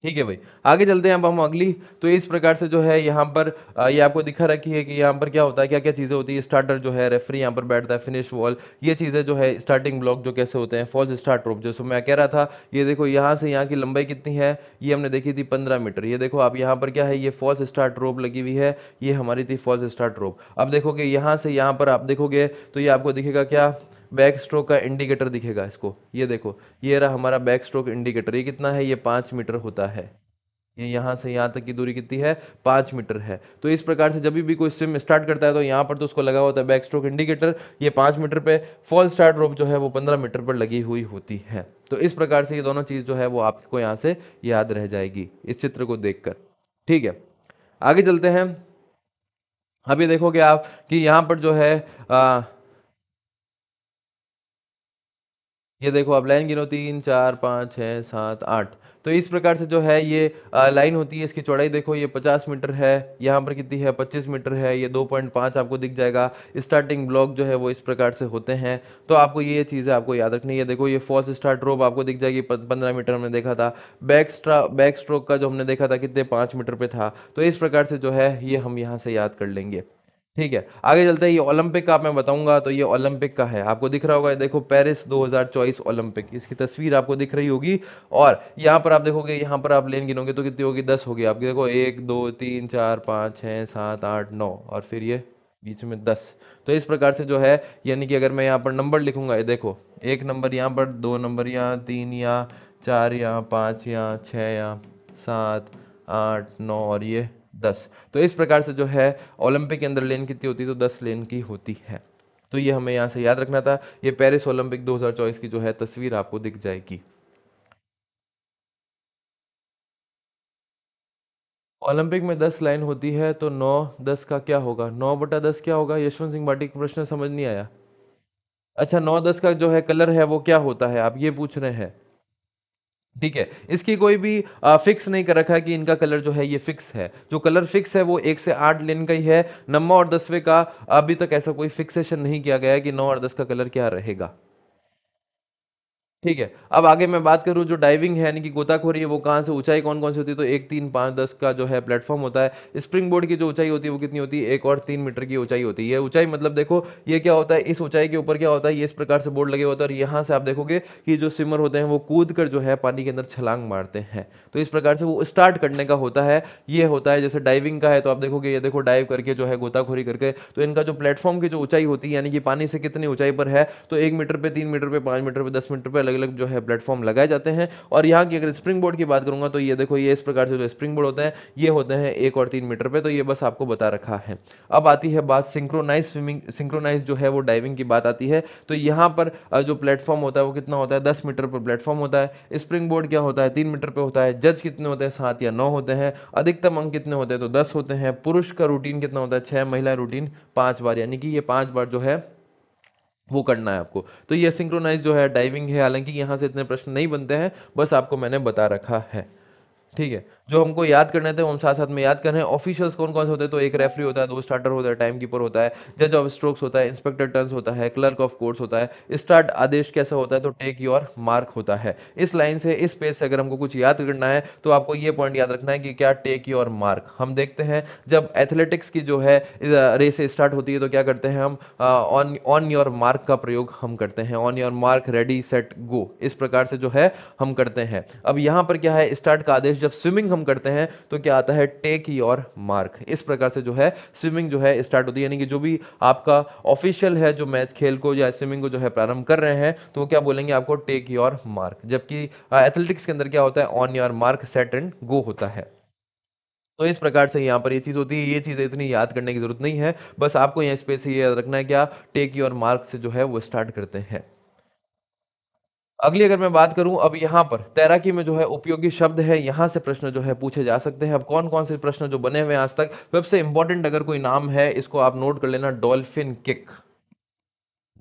ठीक है भाई, आगे चलते हैं अब हम अगली। तो इस प्रकार से जो है यहाँ पर ये आपको दिखा रखी है कि यहाँ पर क्या होता है, क्या क्या चीजें होती है। स्टार्टर जो है, रेफरी यहाँ पर बैठता है, फिनिश वॉल, ये चीजें जो है, स्टार्टिंग ब्लॉक जो कैसे होते हैं, फॉल्स स्टार्ट रोप जैसे मैं कह रहा था। ये देखो यहाँ से यहाँ की लंबाई कितनी है, ये हमने देखी थी 15 मीटर। ये देखो आप यहाँ पर क्या है, ये फॉल्स स्टार्ट रोप लगी हुई है, ये हमारी थी फॉल्स स्टार्ट रोप। अब देखोगे यहाँ से यहाँ पर आप देखोगे तो ये आपको दिखेगा क्या, बैक स्ट्रोक का इंडिकेटर दिखेगा इसको। ये देखो, ये रहा हमारा बैक स्ट्रोक इंडिकेटर। ये कितना है, ये 5 मीटर होता है। ये यहाँ से यहाँ तक की दूरी कितनी है, 5 मीटर है। तो इस प्रकार से जब भी कोई स्विम स्टार्ट करता है तो यहाँ पर तो उसको लगा होता है बैक स्ट्रोक इंडिकेटर, ये 5 मीटर पे। फॉल स्टार्ट रोप जो है वो 15 मीटर पर लगी हुई होती है। तो इस प्रकार से ये दोनों चीज जो है वो आपको यहाँ से याद रह जाएगी इस चित्र को देखकर। ठीक है, आगे चलते हैं। अभी देखोगे आप कि यहाँ पर जो है आ, ये देखो आप लाइन गिनो, 3 4 5 6 7 8। तो इस प्रकार से जो है ये लाइन होती है। इसकी चौड़ाई देखो, ये 50 मीटर है, यहाँ पर कितनी है, 25 मीटर है, ये 2.5 आपको दिख जाएगा। स्टार्टिंग ब्लॉक जो है वो इस प्रकार से होते हैं। तो आपको ये चीज़ें आपको याद रखनी है। देखो ये फॉल्स स्टार्ट रोप आपको दिख जाएगी, 15 मीटर हमने देखा था। बैक स्ट्रोक का जो हमने देखा था कितने, 5 मीटर पे था। तो इस प्रकार से जो है ये हम यहाँ से याद कर लेंगे। ठीक है, आगे चलते हैं। ये ओलंपिक का मैं बताऊंगा, तो ये ओलंपिक का है, आपको दिख रहा होगा। ये देखो, पेरिस 2024 ओलंपिक, इसकी तस्वीर आपको दिख रही होगी। और यहाँ पर आप देखोगे, यहाँ पर आप लेन गिनोगे तो कितनी होगी, 10 होगी आपकी। देखो 1 2 3 4 5 6 7 8 9, और फिर ये बीच में 10। तो इस प्रकार से जो है, यानी कि अगर मैं यहाँ पर नंबर लिखूंगा, ये देखो, 1 नंबर यहाँ पर, 2 नंबर यहाँ, 3 यहाँ, 4 यहाँ, 5 यहाँ, 6 यहाँ, 7 8 9, और ये 10। तो इस प्रकार से जो है ओलंपिक के अंदर लेन कितनी होती है, तो 10 लेन की होती है। तो ये हमें यहाँ से याद रखना था। ये पेरिस ओलंपिक 2024 की जो है तस्वीर आपको दिख जाएगी। ओलंपिक में 10 लाइन होती है तो 9 10 का क्या होगा, 9/10 क्या होगा, यशवंत सिंह भाटी का प्रश्न समझ नहीं आया। अच्छा, 9 10 का जो है कलर है वो क्या होता है, आप ये पूछ रहे हैं। ठीक है, इसकी कोई भी फिक्स नहीं कर रखा है कि इनका कलर जो है ये फिक्स है। जो कलर फिक्स है वो 1 से 8 लेन का ही है। 9वां और 10वें का अभी तक ऐसा कोई फिक्सेशन नहीं किया गया है कि 9 और 10 का कलर क्या रहेगा। ठीक है, अब आगे मैं बात करूं जो डाइविंग है यानी कि गोताखोरी है वो कहाँ से, ऊंचाई कौन कौन सी होती है, तो 1 3 5 10 का जो है प्लेटफॉर्म होता है। स्प्रिंग बोर्ड की जो ऊंचाई होती है वो कितनी होती है, 1 और 3 मीटर की ऊंचाई होती है। ऊंचाई मतलब देखो ये क्या होता है, इस ऊंचाई के ऊपर क्या होता है, ये इस प्रकार से बोर्ड लगे होते हैं और यहाँ से आप देखोगे कि जो स्विमर होते हैं वो कूद कर जो है पानी के अंदर छलांग मारते हैं। तो इस प्रकार से वो स्टार्ट करने का होता है। ये होता है जैसे डाइविंग का है तो आप देखोगे ये देखो डाइव करके जो है गोताखोरी करके, तो इनका जो प्लेटफॉर्म की जो ऊंचाई होती है यानी कि पानी से कितनी ऊंचाई पर है, तो 1 मीटर पे, 3 मीटर पे, 5 मीटर पे, 10 मीटर पे अलग अलग जो है प्लेटफॉर्म लगाए जाते हैं। और यहाँ की अगर स्प्रिंग बोर्ड की बात करूंगा तो ये देखो ये इस प्रकार से जो स्प्रिंग बोर्ड होते हैं ये होते हैं 1 और 3 मीटर पे। तो ये बस आपको बता रखा है। अब आती है बात सिंक्रोनाइज स्विमिंग, सिंक्रोनाइज जो है वो डाइविंग की बात आती है। तो यहाँ पर जो प्लेटफॉर्म होता है वो कितना होता है, 10 मीटर पर प्लेटफॉर्म होता है। स्प्रिंग बोर्ड क्या होता है, 3 मीटर पे होता है। जज कितने होते हैं, 7 या 9 होते हैं। अधिकतम अंक कितने होते हैं, तो 10 होते हैं। पुरुष का रूटीन कितना होता है, 6, महिला रूटीन 5 बार, यानी कि ये 5 बार जो है वो करना है आपको। तो ये सिंक्रोनाइज जो है डाइविंग है। हालांकि यहाँ से इतने प्रश्न नहीं बनते हैं, बस आपको मैंने बता रखा है। ठीक है, जो हमको याद करने थे वो हम साथ साथ में याद कर रहे हैं। ऑफिशियल्स कौन कौन से होते हैं, तो एक रेफरी होता है, 2 स्टार्टर होता है, टाइम कीपर होता है, जज ऑफ स्ट्रोक्स होता है, इंस्पेक्टर टर्न्स होता है, क्लर्क ऑफ कोर्ट्स होता है। स्टार्ट आदेश कैसा होता है, तो टेक योर मार्क होता है। इस लाइन से, इस पेज से अगर हमको कुछ याद करना है तो आपको ये पॉइंट याद रखना है कि क्या टेक योर मार्क। हम देखते हैं जब एथलेटिक्स की जो है रेस स्टार्ट होती है तो क्या करते हैं हम, ऑन ऑन योर मार्क का प्रयोग हम करते हैं। On your mark ready set go, इस प्रकार से जो है हम करते हैं। अब यहाँ पर क्या है, स्टार्ट का आदेश जब स्विमिंग हम करते हैं तो क्या आता है, टेक योर मार्क। इस प्रकार से जो है स्विमिंग जो है स्टार्ट होती है। यानी कि जो भी आपका ऑफिशियल है जो मैच खेल को या स्विमिंग को जो है प्रारंभ कर रहे हैं तो वो क्या बोलेंगे आपको, टेक योर मार्क। जबकि एथलेटिक्स के अंदर क्या होता है, on your mark set and go होता है। तो इस प्रकार से यहाँ पर ये चीज होती है। ये चीजें इतनी याद करने की जरूरत नहीं है, बस आपको यहाँ स्पेस से ये याद रखना है क्या, टेक योर मार्क से जो है वो स्टार्ट करते हैं। अगली अगर मैं बात करूं, अब यहाँ पर तैराकी में जो है उपयोगी शब्द है, यहाँ से प्रश्न जो है पूछे जा सकते हैं। अब कौन कौन से प्रश्न जो बने हुए हैं आज तक, सबसे इंपॉर्टेंट अगर कोई नाम है इसको आप नोट कर लेना, डॉल्फिन किक।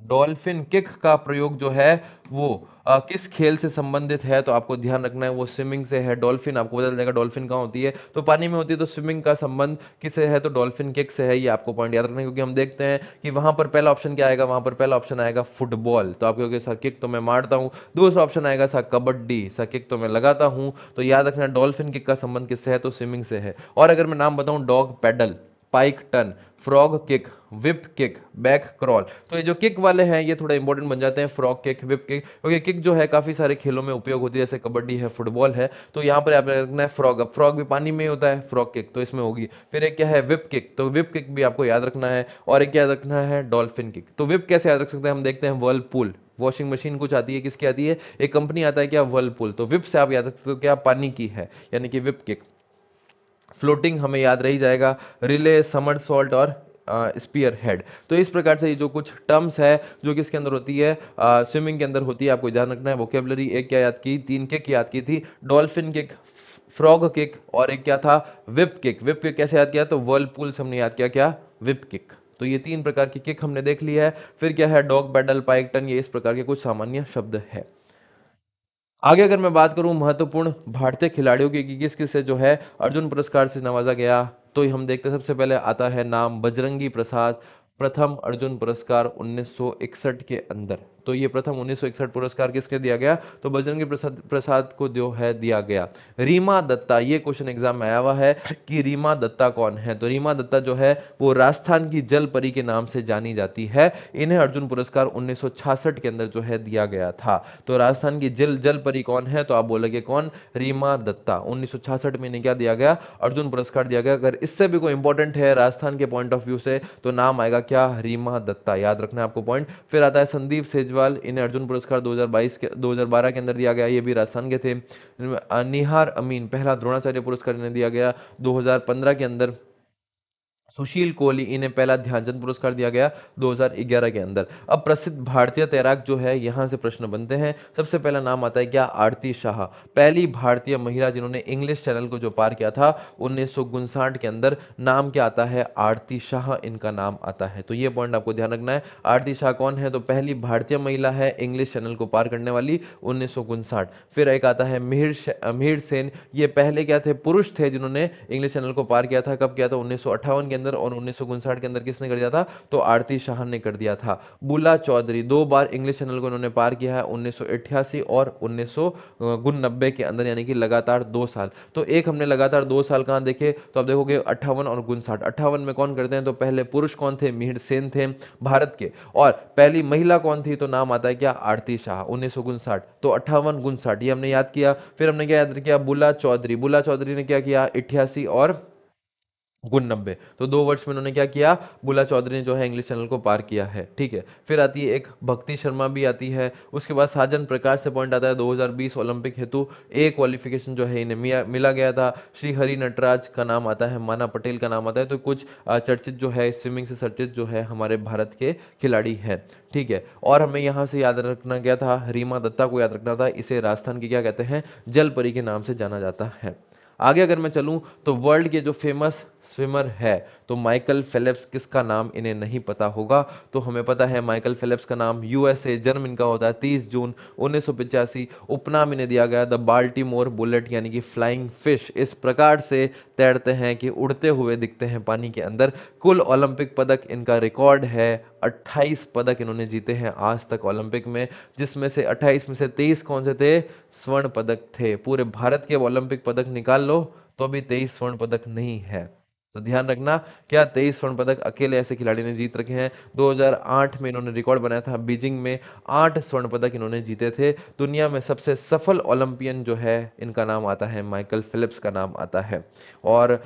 डॉल्फिन किक का प्रयोग जो है वो किस खेल से संबंधित है, तो आपको ध्यान रखना है वो स्विमिंग से है। डॉल्फिन आपको बता देगा, डॉल्फिन कहाँ होती है, तो पानी में होती है। तो स्विमिंग का संबंध किससे है, तो डॉल्फिन किक से है। ये आपको पॉइंट याद रखना है, क्योंकि हम देखते हैं कि वहां पर पहला ऑप्शन क्या आएगा, वहां पर पहला ऑप्शन आएगा फुटबॉल। तो आप कहोगे सर किक तो मैं मारता हूँ। दूसरा ऑप्शन आएगा सर कबड्डी, सर किक तो मैं लगाता हूँ। तो याद रखना डॉल्फिन किक का संबंध किससे है, तो स्विमिंग से है। और अगर मैं नाम बताऊं, dog paddle, pike turn, frog kick, whip kick, back crawl. तो ये जो किक वाले हैं ये थोड़ा इंपॉर्टेंट बन जाते हैं, फ्रॉग किक, विप किक, क्योंकि किक जो है काफी सारे खेलों में उपयोग होती है, जैसे कबड्डी है, फुटबॉल है। तो यहाँ पर आप रखना है फ्रॉग। अब फ्रॉग भी पानी में होता है, फ्रॉग किक तो इसमें होगी। फिर एक क्या है, विप किक, तो विप किक भी आपको याद रखना है। और एक याद रखना है डॉल्फिन किक। तो विप कैसे याद रख सकते हैं, हम देखते हैं वर्लपूल वॉशिंग मशीन कुछ आती है, किसकी आती है, एक कंपनी आता है क्या, वर्लपूल। तो विप से आप याद रख सकते हो क्या, पानी की है, यानी कि विप किक। फ्लोटिंग हमें याद रही जाएगा, रिले, समर सॉल्ट और स्पीयर हेड। तो इस प्रकार से ये जो कुछ टर्म्स है जो किसके अंदर होती है, स्विमिंग के अंदर होती है, आपको ध्यान रखना है। वोकेबलरी एक क्या याद की, 3 किक याद की थी, डॉल्फिन किक, फ्रॉग किक, और एक क्या था, विप किक। विप किक कैसे याद किया, तो वर्लपूल से हमने याद किया क्या, विप किक। तो ये 3 प्रकार की किक हमने देख ली है। फिर क्या है, डॉग पैडल, पाइक टर्न, ये इस प्रकार के कुछ सामान्य शब्द है। आगे अगर मैं बात करूं महत्वपूर्ण भारतीय खिलाड़ियों की कि किस किस से जो है अर्जुन पुरस्कार से नवाजा गया, तो हम देखते हैं सबसे पहले आता है नाम बजरंगी प्रसाद। प्रथम अर्जुन पुरस्कार 1961 के अंदर। तो ये प्रथम 1961 पुरस्कार किसके दिया गया, तो बजरंगी प्रसाद प्रसाद को जो है दिया गया। रीमा दत्ता, ये क्वेश्चन एग्जाम में आया हुआ है कि रीमा दत्ता कौन है, तो रीमा दत्ता जो है वो राजस्थान की जल परी के नाम से जानी जाती है। इन्हें अर्जुन पुरस्कार 1966 के अंदर जो है दिया गया था। तो राजस्थान की जल जल परी कौन है, तो आप बोलेंगे कौन, रीमा दत्ता। 1966 में इन्हें क्या दिया गया, अर्जुन पुरस्कार दिया गया। अगर इससे भी कोई इंपॉर्टेंट है राजस्थान के पॉइंट ऑफ व्यू से तो नाम आएगा क्या, रीमा दत्ता। याद रखना है आपको पॉइंट। फिर आता है संदीप बिजवाल, इन्हें अर्जुन पुरस्कार 2022 के 2012 के अंदर दिया गया, ये भी राजस्थान के थे। निहार अमीन, पहला द्रोणाचार्य पुरस्कार इन्हें दिया गया 2015 के अंदर। सुशील कोहली, इन्हें पहला ध्यानचंद पुरस्कार दिया गया 2011 के अंदर। अब प्रसिद्ध भारतीय तैराक जो है, यहां से प्रश्न बनते हैं। सबसे पहला नाम आता है क्या? आरती शाह, पहली भारतीय महिला जिन्होंने इंग्लिश चैनल को जो पार किया था 1959 के अंदर। नाम क्या आता है? आरती शाह इनका नाम आता है। तो ये पॉइंट आपको ध्यान रखना है। आरती शाह कौन है? तो पहली भारतीय महिला है इंग्लिश चैनल को पार करने वाली, 1959। फिर एक आता है मिहिर सेन, ये पहले क्या थे? पुरुष थे जिन्होंने इंग्लिश चैनल को पार किया था। कब किया था? 1958 के अंदर। और 1959 के अंदर किसने कर दिया था? तो आरती शाह ने कर दिया था। बुला चौधरी, दो बार इंग्लिश चैनल को इन्होंने पार किया है, 1988 और 1989 के अंदर, यानी कि लगातार 2 साल। तो एक हमने लगातार 2 साल कहां देखे? तो आप देखोगे 58 और 59। 58 में कौन करते हैं? तो पहले पुरुष कौन थे? मिहिर सेन थे भारत के। और पहली महिला कौन थी? तो नाम आता है क्या? आरती शाह, 1959। तो 58 59 ये हमने याद किया। फिर हमने क्या याद किया? बुला चौधरी, बुला चौधरी ने क्या किया? 88 और 89। तो 2 वर्ष में उन्होंने क्या किया? बुला चौधरी ने जो है इंग्लिश चैनल को पार किया है। ठीक है। फिर आती है एक भक्ति शर्मा भी आती है। उसके बाद साजन प्रकाश से पॉइंट आता है 2020 ओलंपिक हेतु ए क्वालिफिकेशन जो है इन्हें मिला गया था। श्री हरि नटराज का नाम आता है, माना पटेल का नाम आता है। तो कुछ चर्चित जो है, स्विमिंग से चर्चित जो है हमारे भारत के खिलाड़ी है। ठीक है। और हमें यहाँ से याद रखना क्या था? रीमा दत्ता को याद रखना था। इसे राजस्थान की क्या कहते हैं? जल परी के नाम से जाना जाता है। आगे अगर मैं चलूं तो वर्ल्ड के जो फेमस स्विमर है, तो माइकल फेलिप्स, किसका नाम इन्हें नहीं पता होगा? तो हमें पता है माइकल फेलिप्स का नाम, यूएसए, जन्म इनका होता है 30 जून 1985। उपनाम इन्हें दिया गया द बाल्टीमोर बुलेट, यानी कि फ्लाइंग फिश। इस प्रकार से तैरते हैं कि उड़ते हुए दिखते हैं पानी के अंदर। कुल ओलंपिक पदक इनका रिकॉर्ड है 28 पदक इन्होंने जीते हैं आज तक ओलंपिक में, जिसमें से 28 में से 23 कौन से थे? स्वर्ण पदक थे। पूरे भारत के ओलंपिक पदक निकाल लो तो अभी 23 स्वर्ण पदक नहीं है। तो ध्यान रखना, क्या 23 स्वर्ण पदक अकेले ऐसे खिलाड़ी ने जीत रखे हैं। 2008 में इन्होंने रिकॉर्ड बनाया था बीजिंग में, 8 स्वर्ण पदक इन्होंने जीते थे। दुनिया में सबसे सफल ओलंपियन जो है, इनका नाम आता है माइकल फिलिप्स का नाम आता है। और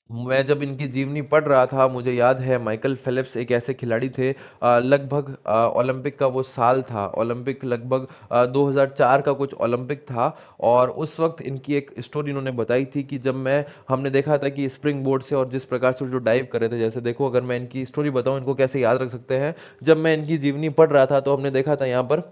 मैं जब इनकी जीवनी पढ़ रहा था, मुझे याद है माइकल फेलिप्स एक ऐसे खिलाड़ी थे, लगभग ओलंपिक का वो साल था, ओलंपिक लगभग 2004 का कुछ ओलंपिक था। और उस वक्त इनकी एक स्टोरी इन्होंने बताई थी कि जब हमने देखा था कि स्प्रिंग बोर्ड से और जिस प्रकार से जो डाइव कर रहे थे, जैसे देखो अगर मैं इनकी स्टोरी बताऊं इनको कैसे याद रख सकते हैं। जब मैं इनकी जीवनी पढ़ रहा था तो हमने देखा था यहाँ पर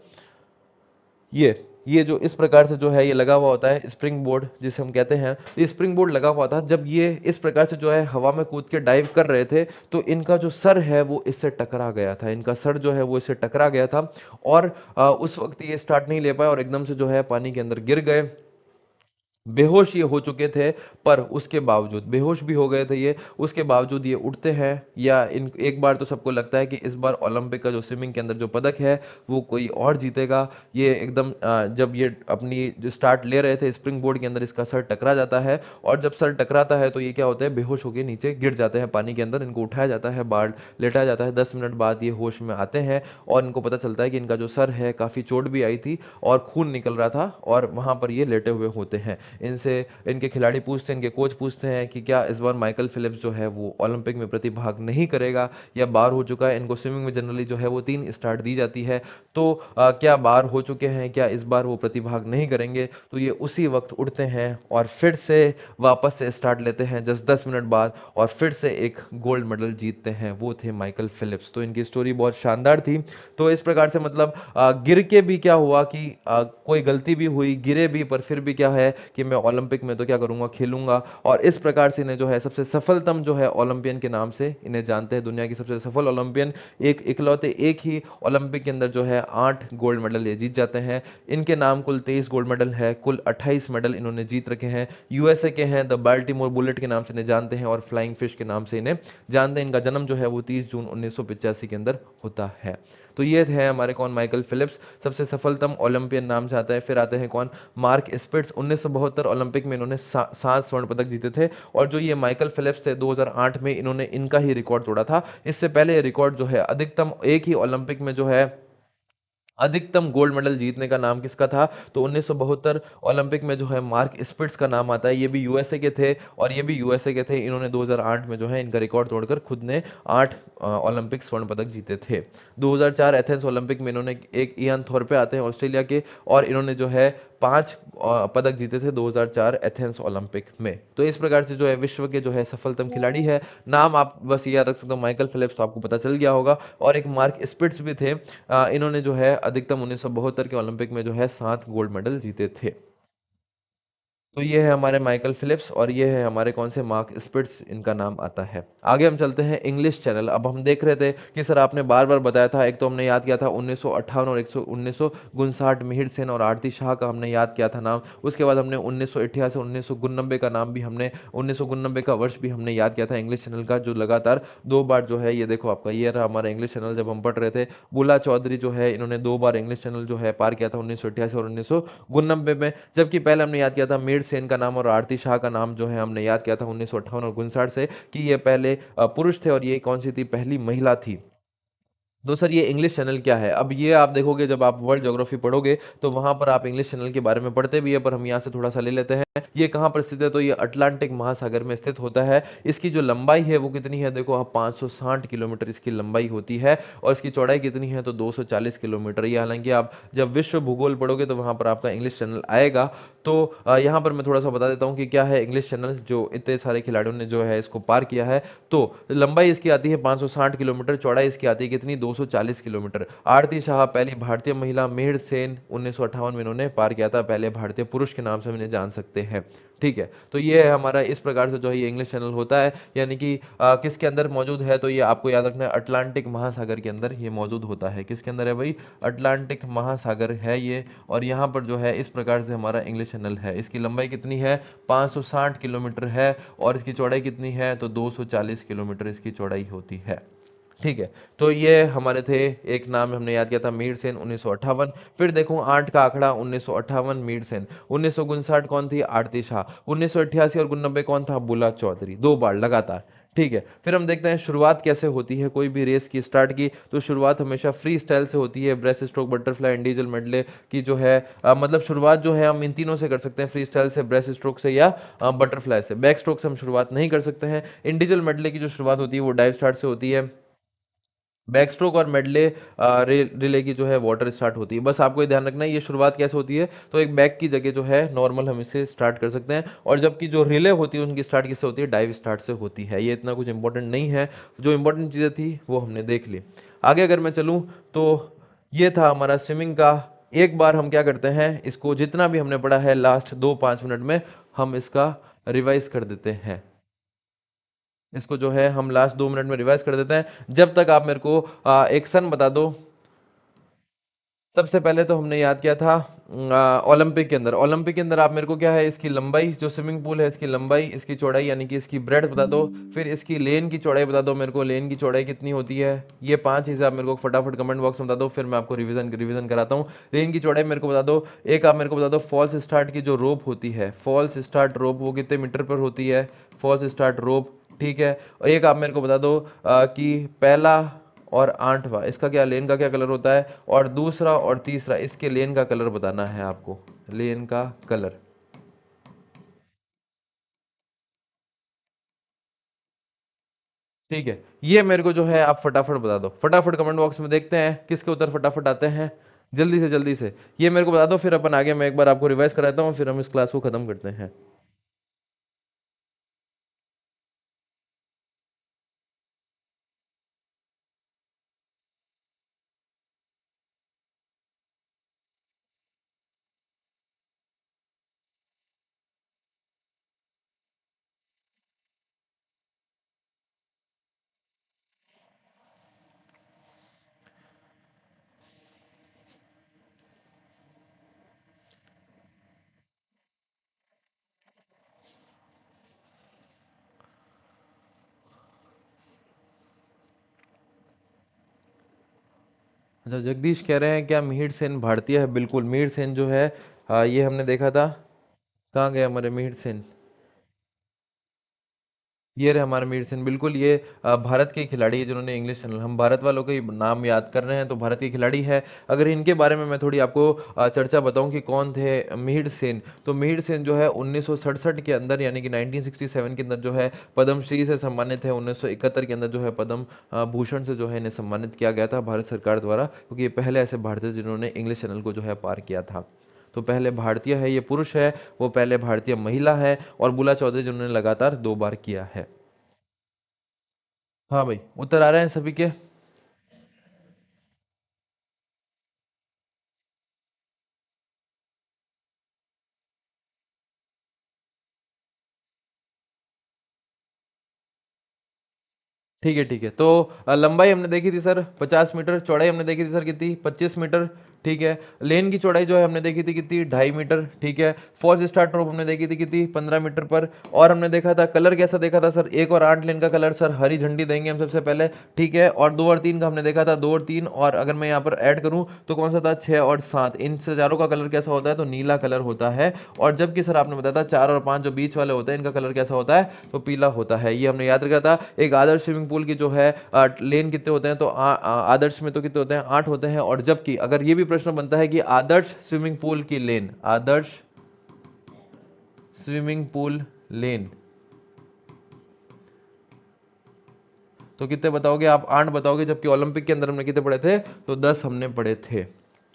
ये जो इस प्रकार से जो है ये लगा हुआ होता है स्प्रिंग बोर्ड जिसे हम कहते हैं। ये स्प्रिंग बोर्ड लगा हुआ था, जब ये इस प्रकार से जो है हवा में कूद के डाइव कर रहे थे तो इनका जो सर है वो इससे टकरा गया था, इनका सर जो है वो इससे टकरा गया था। और उस वक्त ये स्टार्ट नहीं ले पाए और एकदम से जो है पानी के अंदर गिर गए। बेहोश ये हो चुके थे, पर उसके बावजूद बेहोश भी हो गए थे ये, उसके बावजूद ये उठते हैं। या इन एक बार तो सबको लगता है कि इस बार ओलंपिक का जो स्विमिंग के अंदर जो पदक है वो कोई और जीतेगा। ये एकदम जब ये अपनी जो स्टार्ट ले रहे थे स्प्रिंग बोर्ड के अंदर, इसका सर टकरा जाता है। और जब सर टकराता है तो ये क्या होता है? बेहोश होकर नीचे गिर जाते हैं पानी के अंदर। इनको उठाया जाता है, बाहर लेटाया जाता है। 10 मिनट बाद ये होश में आते हैं और इनको पता चलता है कि इनका जो सर है काफ़ी चोट भी आई थी और खून निकल रहा था, और वहाँ पर ये लेटे हुए होते हैं। इनसे इनके खिलाड़ी पूछते हैं, इनके कोच पूछते हैं कि क्या इस बार माइकल फिलिप्स जो है वो ओलंपिक में प्रतिभाग नहीं करेगा या बाहर हो चुका है। इनको स्विमिंग में जनरली जो है वो 3 स्टार्ट दी जाती है, तो क्या बाहर हो चुके हैं, क्या इस बार वो प्रतिभाग नहीं करेंगे? तो ये उसी वक्त उठते हैं और फिर से वापस से स्टार्ट लेते हैं जस्ट 10 मिनट बाद, और फिर से एक गोल्ड मेडल जीतते हैं। वो थे माइकल फिलिप्स। तो इनकी स्टोरी बहुत शानदार थी। तो इस प्रकार से मतलब गिर के भी क्या हुआ कि कोई गलती भी हुई, गिरे भी, पर फिर भी क्या है कि मैं ओलंपिक में तो क्या करूंगा? खेलूंगा। और इस प्रकार से इन्हें जो है सबसे सफलतम जो है ओलंपियन के नाम से इन्हें जानते हैं। दुनिया की सबसे सफल ओलंपियन, एक इकलौते एक ही ओलंपिक के अंदर जो है 8 गोल्ड मेडल ये जीत जाते हैं। इनके नाम कुल 23 गोल्ड मेडल है, कुल 28 मेडल इन्होंने जीत रखे हैं। यूएसए के हैं, द बाल्टीमोर बुलेट के नाम से इन्हें जानते हैं और फ्लाइंग फिश के नाम से इन्हें जानते हैं। इनका जन्म जो है वो 30 जून 1985 के अंदर होता है। तो ये थे हमारे कौन? माइकल फिलिप्स, सबसे सफलतम ओलंपियन नाम से आता है। फिर आते हैं कौन? Mark Spitz. 1972 ओलंपिक में इन्होंने 7 स्वर्ण पदक जीते थे। और जो ये माइकल फिलिप्स थे 2008 में इन्होंने इनका ही रिकॉर्ड तोड़ा था। इससे पहले ये रिकॉर्ड जो है अधिकतम एक ही ओलंपिक में जो है अधिकतम गोल्ड मेडल जीतने का नाम किसका था? तो 1972 ओलंपिक में जो है मार्क स्पिट्स का नाम आता है। ये भी यूएसए के थे, और ये भी यूएसए के थे। इन्होंने 2008 में जो है इनका रिकॉर्ड तोड़कर खुद ने 8 ओलंपिक स्वर्ण पदक जीते थे। 2004 एथेंस ओलंपिक में इन्होंने, एक इयान थोरपे आते हैं ऑस्ट्रेलिया के, और इन्होंने जो है 5 पदक जीते थे 2004 एथेंस ओलंपिक में। तो इस प्रकार से जो है विश्व के जो है सफलतम खिलाड़ी है। नाम आप बस ये याद रख सकते हो, माइकल फिलिप्स, तो आपको पता चल गया होगा। और एक मार्क स्पिट्स भी थे। इन्होंने जो है अधिकतम 1972 के ओलंपिक में जो है 7 गोल्ड मेडल जीते थे। तो ये है हमारे माइकल फिलिप्स, और ये है हमारे कौन से, मार्क स्पिट्स इनका नाम आता है। आगे हम चलते हैं इंग्लिश चैनल। अब हम देख रहे थे कि सर आपने बार बार बताया था, एक तो हमने याद किया था 1958 और 1959, मिहिर सेन और आरती शाह का हमने याद किया था नाम। उसके बाद हमने 1988 1999 का नाम भी हमने, 1999 का वर्ष भी हमने याद किया था इंग्लिश चैनल का, जो लगातार 2 बार जो है, ये देखो आपका ये रहा हमारा इंग्लिश चैनल जब हम पढ़ रहे थे। बुला चौधरी जो है, इन्होंने 2 बार इंग्लिश चैनल जो है पार किया था, 1988 और 1999 में। जबकि पहले हमने याद किया था मीर सेन का नाम और आरती शाह का नाम जो है हमने याद किया था 1958 और 1959 से, कि ये पहले पुरुष थे, और ये कौन सी थी, पहली महिला थी। तो सर ये इंग्लिश चैनल क्या है? अब ये आप देखोगे, जब आप वर्ल्ड ज्योग्राफी पढ़ोगे तो वहां पर आप इंग्लिश चैनल के बारे में पढ़ते भी है, पर हम यहाँ से थोड़ा सा ले लेते हैं। ये कहाँ पर स्थित है? तो ये अटलांटिक महासागर में स्थित होता है। इसकी जो लंबाई है वो कितनी है? देखो आप, 560 किलोमीटर इसकी लंबाई होती है, और इसकी चौड़ाई कितनी है? तो 240 किलोमीटर। ये हालांकि आप जब विश्व भूगोल पढ़ोगे तो वहां पर आपका इंग्लिश चैनल आएगा। तो यहाँ पर मैं थोड़ा सा बता देता हूँ कि क्या है इंग्लिश चैनल, जो इतने सारे खिलाड़ियों ने जो है इसको पार किया है। तो लंबाई इसकी आती है 560 किलोमीटर, चौड़ाई इसकी आती है कितनी? 240 किलोमीटर। आरती शाह पहली भारतीय महिला, मिहिर सेन 1958 में इन्होंने पार किया था, पहले भारतीय पुरुष के नाम से हम इन्हें जान सकते हैं। ठीक है, तो ये है हमारा, इस प्रकार से जो है ये इंग्लिश चैनल होता है। यानी कि किसके अंदर मौजूद है? तो ये आपको याद रखना है, अटलांटिक महासागर के अंदर ये मौजूद होता है। किसके अंदर है भाई? अटलांटिक महासागर है ये। और यहाँ पर जो है इस प्रकार से हमारा इंग्लिश चैनल है। इसकी लंबाई कितनी है? 560 किलोमीटर है, और इसकी चौड़ाई कितनी है? तो 240 किलोमीटर इसकी चौड़ाई होती है। ठीक है, तो ये हमारे थे, एक नाम हमने याद किया था मीर सेन 1958। फिर देखो 8 का आंकड़ा, 1958 मीर सेन। 1959 कौन थी? आरती शाह। 1988 और 1999 कौन था? बुला चौधरी। 2 बार लगातार। ठीक है, फिर हम देखते हैं शुरुआत कैसे होती है कोई भी रेस की, स्टार्ट की। तो शुरुआत हमेशा फ्री स्टाइल से होती है, breast stroke, butterfly, individual medley की जो है मतलब शुरुआत जो है हम इन तीनों से कर सकते हैं, फ्री स्टाइल से, ब्रेस्ट स्ट्रोक से, या बटरफ्लाई से। बैक स्ट्रोक से हम शुरुआत नहीं कर सकते हैं। इंडिविजुअल मेडले की जो शुरुआत होती है वो डाइव स्टार्ट से होती है। बैक स्ट्रोक और मेडले रिले की जो है वाटर स्टार्ट होती है। बस आपको ये ध्यान रखना है ये शुरुआत कैसे होती है। तो एक बैक की जगह जो है नॉर्मल हम इसे स्टार्ट कर सकते हैं, और जबकि जो रिले होती है उनकी स्टार्ट किससे होती है? डाइव स्टार्ट से होती है। ये इतना कुछ इंपॉर्टेंट नहीं है, जो इंपॉर्टेंट चीज़ें थी वो हमने देख ली। आगे अगर मैं चलूँ तो ये था हमारा स्विमिंग का। एक बार हम क्या करते हैं, इसको जितना भी हमने पढ़ा है लास्ट 2-5 मिनट में, हम इसका रिवाइज कर देते हैं। इसको जो है हम लास्ट 2 मिनट में रिवाइज कर देते हैं, जब तक आप मेरे को एक सन बता दो। सबसे पहले तो हमने याद किया था ओलंपिक के अंदर, ओलंपिक के अंदर आप मेरे को क्या है, इसकी लंबाई, जो स्विमिंग पूल है इसकी लंबाई, इसकी चौड़ाई यानी कि इसकी ब्रेड बता दो। फिर इसकी लेन की चौड़ाई बता दो मेरे को, लेन की चौड़ाई कितनी होती है। ये 5 चीजें आप मेरे को फटाफट कमेंट बॉक्स में बता दो, फिर मैं आपको रिवीजन रिवीजन कराता हूँ। लेन की चौड़ाई मेरे को बता दो। एक आप मेरे को बता दो, फॉल्स स्टार्ट की जो रोप होती है, फॉल्स स्टार्ट रोप, वो कितने मीटर पर होती है? फॉल्स स्टार्ट रोप। ठीक है, और एक आप मेरे को बता दो कि पहला और 8वां इसका क्या, लेन का क्या कलर होता है, और दूसरा और तीसरा इसके लेन का कलर बताना है आपको, लेन का कलर। ठीक है, ये मेरे को जो है आप फटाफट बता दो, फटाफट कमेंट बॉक्स में देखते हैं किसके उत्तर फटाफट आते हैं। जल्दी से जल्दी से ये मेरे को बता दो, फिर अपन आगे मैं एक बार आपको रिवाइज कराता हूँ, फिर हम इस क्लास को खत्म करते हैं। अच्छा, जगदीश कह रहे हैं क्या मिहिर सेन भारतीय है? बिल्कुल, मिहिर सेन जो है ये हमने देखा था। कहाँ गए हमारे मिहिर सेन? ये रहे हमारे मीर सेन, बिल्कुल ये भारत के खिलाड़ी है जिन्होंने इंग्लिश चैनल, हम भारत वालों के ही नाम याद कर रहे हैं तो भारत के खिलाड़ी है। अगर इनके बारे में मैं थोड़ी आपको चर्चा बताऊं कि कौन थे मिहिर सेन, तो मिहिर सेन जो है 1967 के अंदर यानी कि 1967 के अंदर जो है पद्मश्री से सम्मानित है। 1971 के अंदर जो है पद्म भूषण से जो है इन्हें सम्मानित किया गया था भारत सरकार द्वारा, क्योंकि ये पहले ऐसे भारतीय जिन्होंने इंग्लिश चैनल को जो है पार किया था। तो पहले भारतीय है, ये पुरुष है, वो पहले भारतीय महिला है, और बुला चौधरी जिन्होंने लगातार 2 बार किया है। हाँ भाई, उत्तर आ रहे हैं सभी के? ठीक है ठीक है। तो लंबाई हमने देखी थी सर 50 मीटर, चौड़ाई हमने देखी थी सर कितनी, 25 मीटर। ठीक है। लेन की चौड़ाई जो है हमने देखी थी कितनी, 2.5 मीटर। ठीक है। फॉल्स स्टार्ट ड्रॉप हमने देखी थी कितनी, 15 मीटर पर। और हमने देखा था कलर कैसा देखा था सर, 1 और 8 लेन का कलर सर हरी झंडी देंगे हम सबसे पहले। ठीक है। और 2 और 3 का हमने देखा था, 2 और 3, और अगर मैं यहाँ पर ऐड करूँ तो कौन सा था, 6 और 7, इन से चारों का कलर कैसा होता है, तो नीला कलर होता है। और जबकि सर आपने बताया था 4 और 5 जो बीच वाले होते हैं इनका कलर कैसा होता है, तो पीला होता है। ये हमने याद रखा था। एक आदर्श स्विमिंग पूल की जो है लेन कितने होते हैं, तो आदर्श में तो कितने होते हैं, 8 होते हैं। और जबकि अगर ये भी प्रश्न बनता है कि आदर्श स्विमिंग पूल की लेन, आदर्श स्विमिंग पूल लेन, तो कितने बताओगे आप, 8 बताओगे, जबकि ओलंपिक के अंदर हमने कितने पढ़े थे, तो 10 हमने पढ़े थे।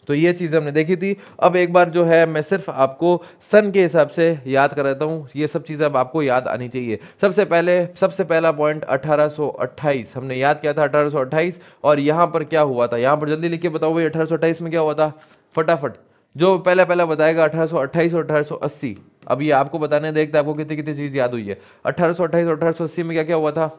तो ये चीजें हमने देखी थी। अब एक बार जो है मैं सिर्फ आपको सन के हिसाब से याद कराता हूँ, ये सब चीजें अब आपको याद आनी चाहिए। सबसे पहले, सबसे पहला पॉइंट 1828 हमने याद किया था, 1828। और यहाँ पर क्या हुआ था, यहाँ पर जल्दी लिख के बताओ भाई, 1828 में क्या हुआ था, फटाफट। जो पहला पहला बताएगा 1828 और 1880। अब ये आपको बताने, देखते हैं आपको कितनी कितनी चीज याद हुई है। 1828 और 1880 में क्या क्या हुआ था,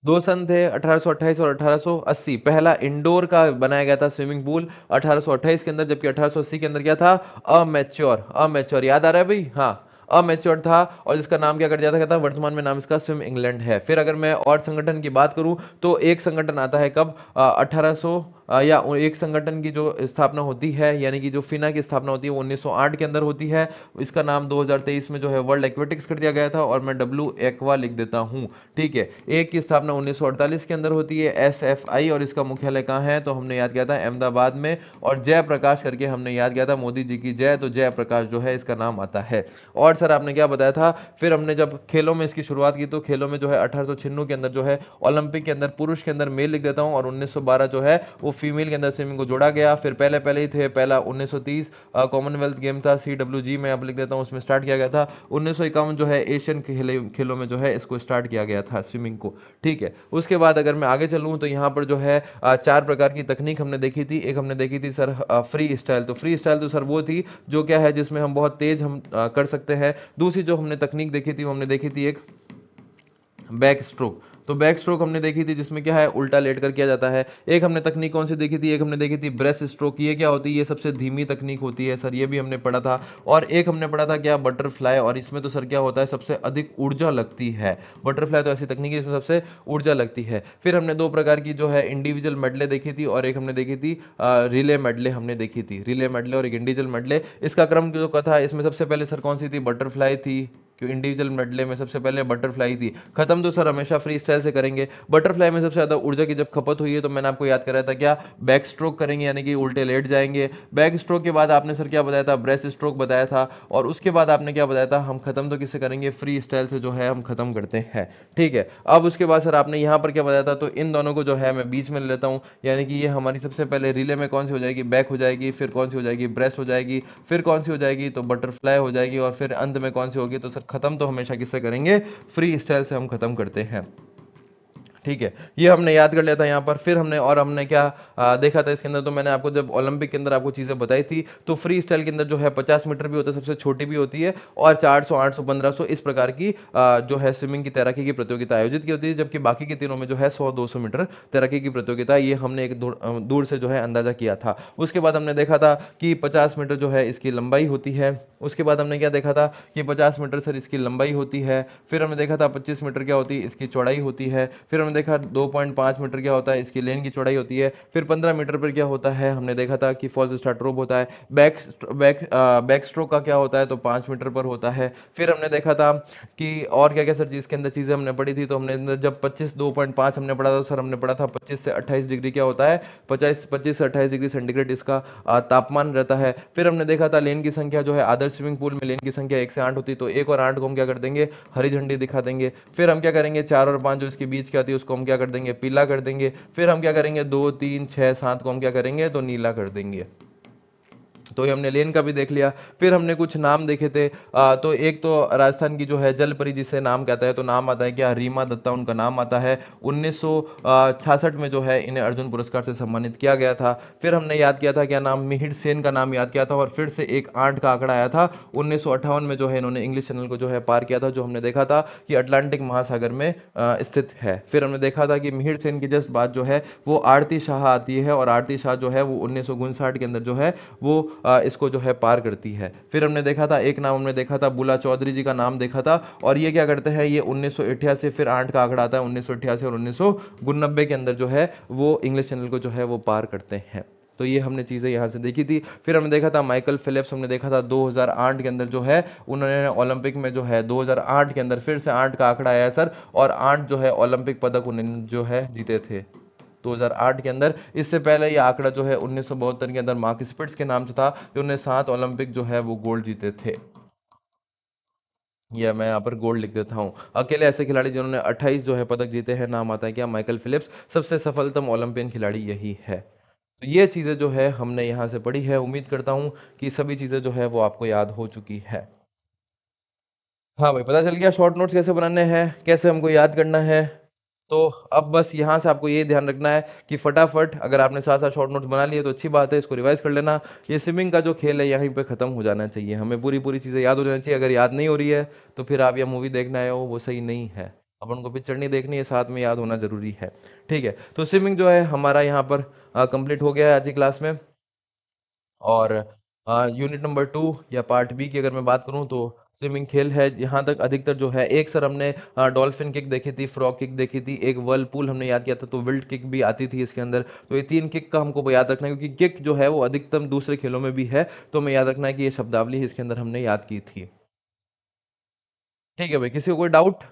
दो सन थे, 1828 और 1880। पहला इंडोर का बनाया गया था स्विमिंग पूल 1828 के अंदर, जबकि 1880 के अंदर क्या था, अमेच्योर। अमेच्योर याद आ रहा है भाई, हाँ, अमेच्योर था। और जिसका नाम क्या कर दिया था, कहता वर्तमान में नाम इसका स्विम इंग्लैंड है। फिर अगर मैं और संगठन की बात करूं तो एक संगठन आता है कब, 1800, या एक संगठन की जो स्थापना होती है, यानी कि जो फिना की स्थापना होती है वो 1908 के अंदर होती है। इसका नाम 2023 में जो है वर्ल्ड एक्वेटिक्स कर दिया गया था, और मैं डब्ल्यू एक्वा लिख देता हूँ। ठीक है। एक की स्थापना 1948 के अंदर होती है, SFI, और इसका मुख्यालय कहाँ है, तो हमने याद किया था अहमदाबाद में। और जयप्रकाश करके हमने याद किया था, मोदी जी की जय, तो जयप्रकाश जो है इसका नाम आता है। और सर आपने क्या बताया था, फिर हमने जब खेलों में इसकी शुरुआत की, तो खेलों में जो है 1896 के अंदर जो है ओलंपिक के अंदर पुरुष के अंदर मेल लिख देता हूँ, और 1912 जो है वो फीमेल के अंदर स्विमिंग को जोड़ा गया। फिर पहले पहले ही थे, पहला 1930 कॉमनवेल्थ गेम था, CWG में अब लिख देता हूँ, उसमें स्टार्ट किया गया था। 1951 जो है एशियन खेलों में जो है इसको स्टार्ट किया गया था स्विमिंग को। ठीक है। उसके बाद अगर मैं आगे चलूँ तो यहाँ पर जो है 4 प्रकार की तकनीक हमने देखी थी। एक हमने देखी थी सर फ्री स्टाइल, तो फ्री स्टाइल तो सर वो थी जो क्या है, जिसमें हम बहुत तेज हम कर सकते हैं। दूसरी जो हमने तकनीक देखी थी, वो हमने देखी थी एक बैक स्ट्रोक। तो बैक स्ट्रोक हमने देखी थी, जिसमें क्या है, उल्टा लेट कर किया जाता है। एक हमने तकनीक कौन सी देखी थी, एक हमने देखी थी ब्रेस्ट स्ट्रोक। ये क्या होती है, ये सबसे धीमी तकनीक होती है सर, ये भी हमने पढ़ा था। और एक हमने पढ़ा था क्या, बटरफ्लाई, और इसमें तो सर क्या होता है, सबसे अधिक ऊर्जा लगती है। बटरफ्लाई तो ऐसी तकनीक है इसमें सबसे ऊर्जा लगती है। फिर हमने 2 प्रकार की जो है इंडिविजुअल मेडले देखी थी, और एक हमने देखी थी रिले मेडले हमने देखी थी, रिले मेडले और एक इंडिविजुअल मेडले। इसका क्रम जो कथा है, इसमें सबसे पहले सर कौन सी थी, बटरफ्लाई थी, क्यों, इंडिविजुअल मेडले में सबसे पहले बटरफ्लाई थी। खत्म तो सर हमेशा फ्री स्टाइल से करेंगे। बटरफ्लाई में सबसे ज्यादा ऊर्जा की जब खपत हुई है, तो मैंने आपको याद कराया था क्या, बैक स्ट्रोक करेंगे, यानी कि उल्टे लेट जाएंगे। बैक स्ट्रोक के बाद आपने सर क्या बताया था, ब्रेस्ट स्ट्रोक बताया था। और उसके बाद आपने क्या बताया था, हम खत्म तो किससे करेंगे, फ्री स्टाइल से जो है हम खत्म करते हैं। ठीक है। अब उसके बाद सर आपने यहाँ पर क्या बताया था, तो इन दोनों को जो है मैं बीच में ले लेता हूँ, यानी कि ये हमारी सबसे पहले रिले में कौन सी हो जाएगी, बैक हो जाएगी, फिर कौन सी हो जाएगी, ब्रेस्ट हो जाएगी, फिर कौन सी हो जाएगी, तो बटरफ्लाई हो जाएगी, और फिर अंत में कौन सी होगी, तो सर खत्म तो हमेशा किससे करेंगे, फ्री स्टाइल से हम खत्म करते हैं। ठीक है। ये हमने याद कर लिया था यहाँ पर। फिर हमने, और हमने क्या देखा था इसके अंदर, तो मैंने आपको जब ओलंपिक के अंदर आपको चीजें बताई थी, तो फ्री स्टाइल के अंदर जो है 50 मीटर भी होता है, सबसे छोटी भी होती है, और 400, 800, 1500 इस प्रकार की जो है स्विमिंग की, तैराकी की प्रतियोगिता आयोजित की होती है। जबकि बाकी के तीनों में जो है 100, 200 मीटर तैराकी की प्रतियोगिता, ये हमने एक दूर से जो है अंदाजा किया था। उसके बाद हमने देखा था कि 50 मीटर जो है इसकी लंबाई होती है। उसके बाद हमने क्या देखा था कि 50 मीटर सर इसकी लंबाई होती है। फिर हमने देखा था 25 मीटर क्या होती है, इसकी चौड़ाई होती है। फिर हमने देखा 2.5 मीटर क्या होता है, इसकी लेन की चौड़ाई होती है। फिर 15 मीटर पर क्या होता है, हमने देखा था कि फॉल्स स्टार्ट रोप होता है। बैक बैक बैक स्ट्रोक का क्या होता है, तो 5 मीटर पर होता है। फिर हमने देखा था कि और क्या क्या सर जिसके अंदर चीज़ें हमने पढ़ी थी, तो हमने अंदर जब 25 2.5 हमने पढ़ा था, तो सर हमने पढ़ा था 25 से 28 डिग्री क्या होता है, 25 से 28 डिग्री सेंटीग्रेड इसका तापमान रहता है। फिर हमने देखा था लेन की संख्या जो है, आदर्श स्विमिंग पूल में लेन की संख्या 1 से 8 होती है, तो 1 और 8 को हम क्या कर देंगे, हरी झंडी दिखा देंगे। फिर हम क्या करेंगे, 4 और 5 जो इसके बीच की आती है उसको हम क्या कर देंगे, पीला कर देंगे। फिर हम क्या करेंगे, 2 3 6 7 को हम क्या करेंगे, तो नीला कर देंगे। तो ये हमने लेन का भी देख लिया। फिर हमने कुछ नाम देखे थे, तो एक तो राजस्थान की जो है जल परी जिसे नाम कहता है, तो नाम आता है क्या, रीमा दत्ता उनका नाम आता है। 1966 में जो है इन्हें अर्जुन पुरस्कार से सम्मानित किया गया था। फिर हमने याद किया था क्या नाम, मिहिर सेन का नाम याद किया था। और फिर से एक 8 का आंकड़ा आया था 1958 में, जो है इन्होंने इंग्लिश चैनल को जो है पार किया था, जो हमने देखा था कि अटलांटिक महासागर में स्थित है। फिर हमने देखा था कि मिहिर सेन की जस्ट बात जो है वो आरती शाह आती है, और आरती शाह जो है वो 1959 के अंदर जो है वो इसको जो है पार करती है। फिर हमने देखा था एक नाम हमने देखा था, बुला चौधरी जी का नाम देखा था। और ये क्या करते हैं, ये 1988, फिर 8 का आंकड़ा आता है 1988 और 1999 के अंदर जो है वो इंग्लिश चैनल को जो है वो पार करते हैं। तो ये हमने चीज़ें यहाँ से देखी थी। फिर हमने देखा था माइकल फिलिप्स, हमने देखा था 2008 के अंदर जो है उन्होंने ओलंपिक में जो है 2008 के अंदर फिर से 8 का आंकड़ा आया है सर, और 8 जो है ओलंपिक पदक उन्होंने जो है जीते थे 2008 के अंदर। इससे पहले ये आंकड़ा जो है 1972 के अंदर मार्क स्पिट्स के नाम से था, जिन्होंने 7 ओलंपिक जो है वो गोल्ड जीते थे। या मैं यहाँ पर गोल्ड लिख देता हूँ। अकेले ऐसे खिलाड़ी जिन्होंने 28 जो है पदक जीते हैं, नाम आता है क्या, माइकल फिलिप्स। सबसे सफलतम ओलंपियन खिलाड़ी यही है। तो ये चीज़ें जो है हमने यहाँ से पढ़ी है। उम्मीद करता हूँ कि सभी चीज़ें जो है वो आपको याद हो चुकी है। हाँ भाई, पता चल गया शॉर्ट नोट्स कैसे बनाने हैं, कैसे हमको याद करना है। तो अब बस यहाँ से आपको ये ध्यान रखना है कि फटाफट अगर आपने साथ साथ शॉर्ट नोट्स बना लिए तो अच्छी बात है, इसको रिवाइज कर लेना। ये स्विमिंग का जो खेल है यहीं पे खत्म हो जाना चाहिए, हमें पूरी पूरी चीज़ें याद हो जानी चाहिए। अगर याद नहीं हो रही है तो फिर आप ये मूवी देखना है वो सही नहीं है। अपन को पिक्चर नहीं देखनी है, साथ में याद होना जरूरी है। ठीक है, तो स्विमिंग जो है हमारा यहाँ पर कंप्लीट हो गया है आज की क्लास में। और यूनिट नंबर 2 या पार्ट बी की अगर मैं बात करूं तो स्विमिंग खेल है। यहाँ तक अधिकतर जो है, एक सर हमने डॉल्फिन किक देखी थी, फ्रॉग किक देखी थी, एक वर्लपूल हमने याद किया था, तो विल्ड किक भी आती थी इसके अंदर। तो ये 3 किक का हमको याद रखना है, क्योंकि किक जो है वो अधिकतम दूसरे खेलों में भी है। तो हमें याद रखना है कि ये शब्दावली इसके अंदर हमने याद की थी। ठीक है भाई, किसी को कोई डाउट?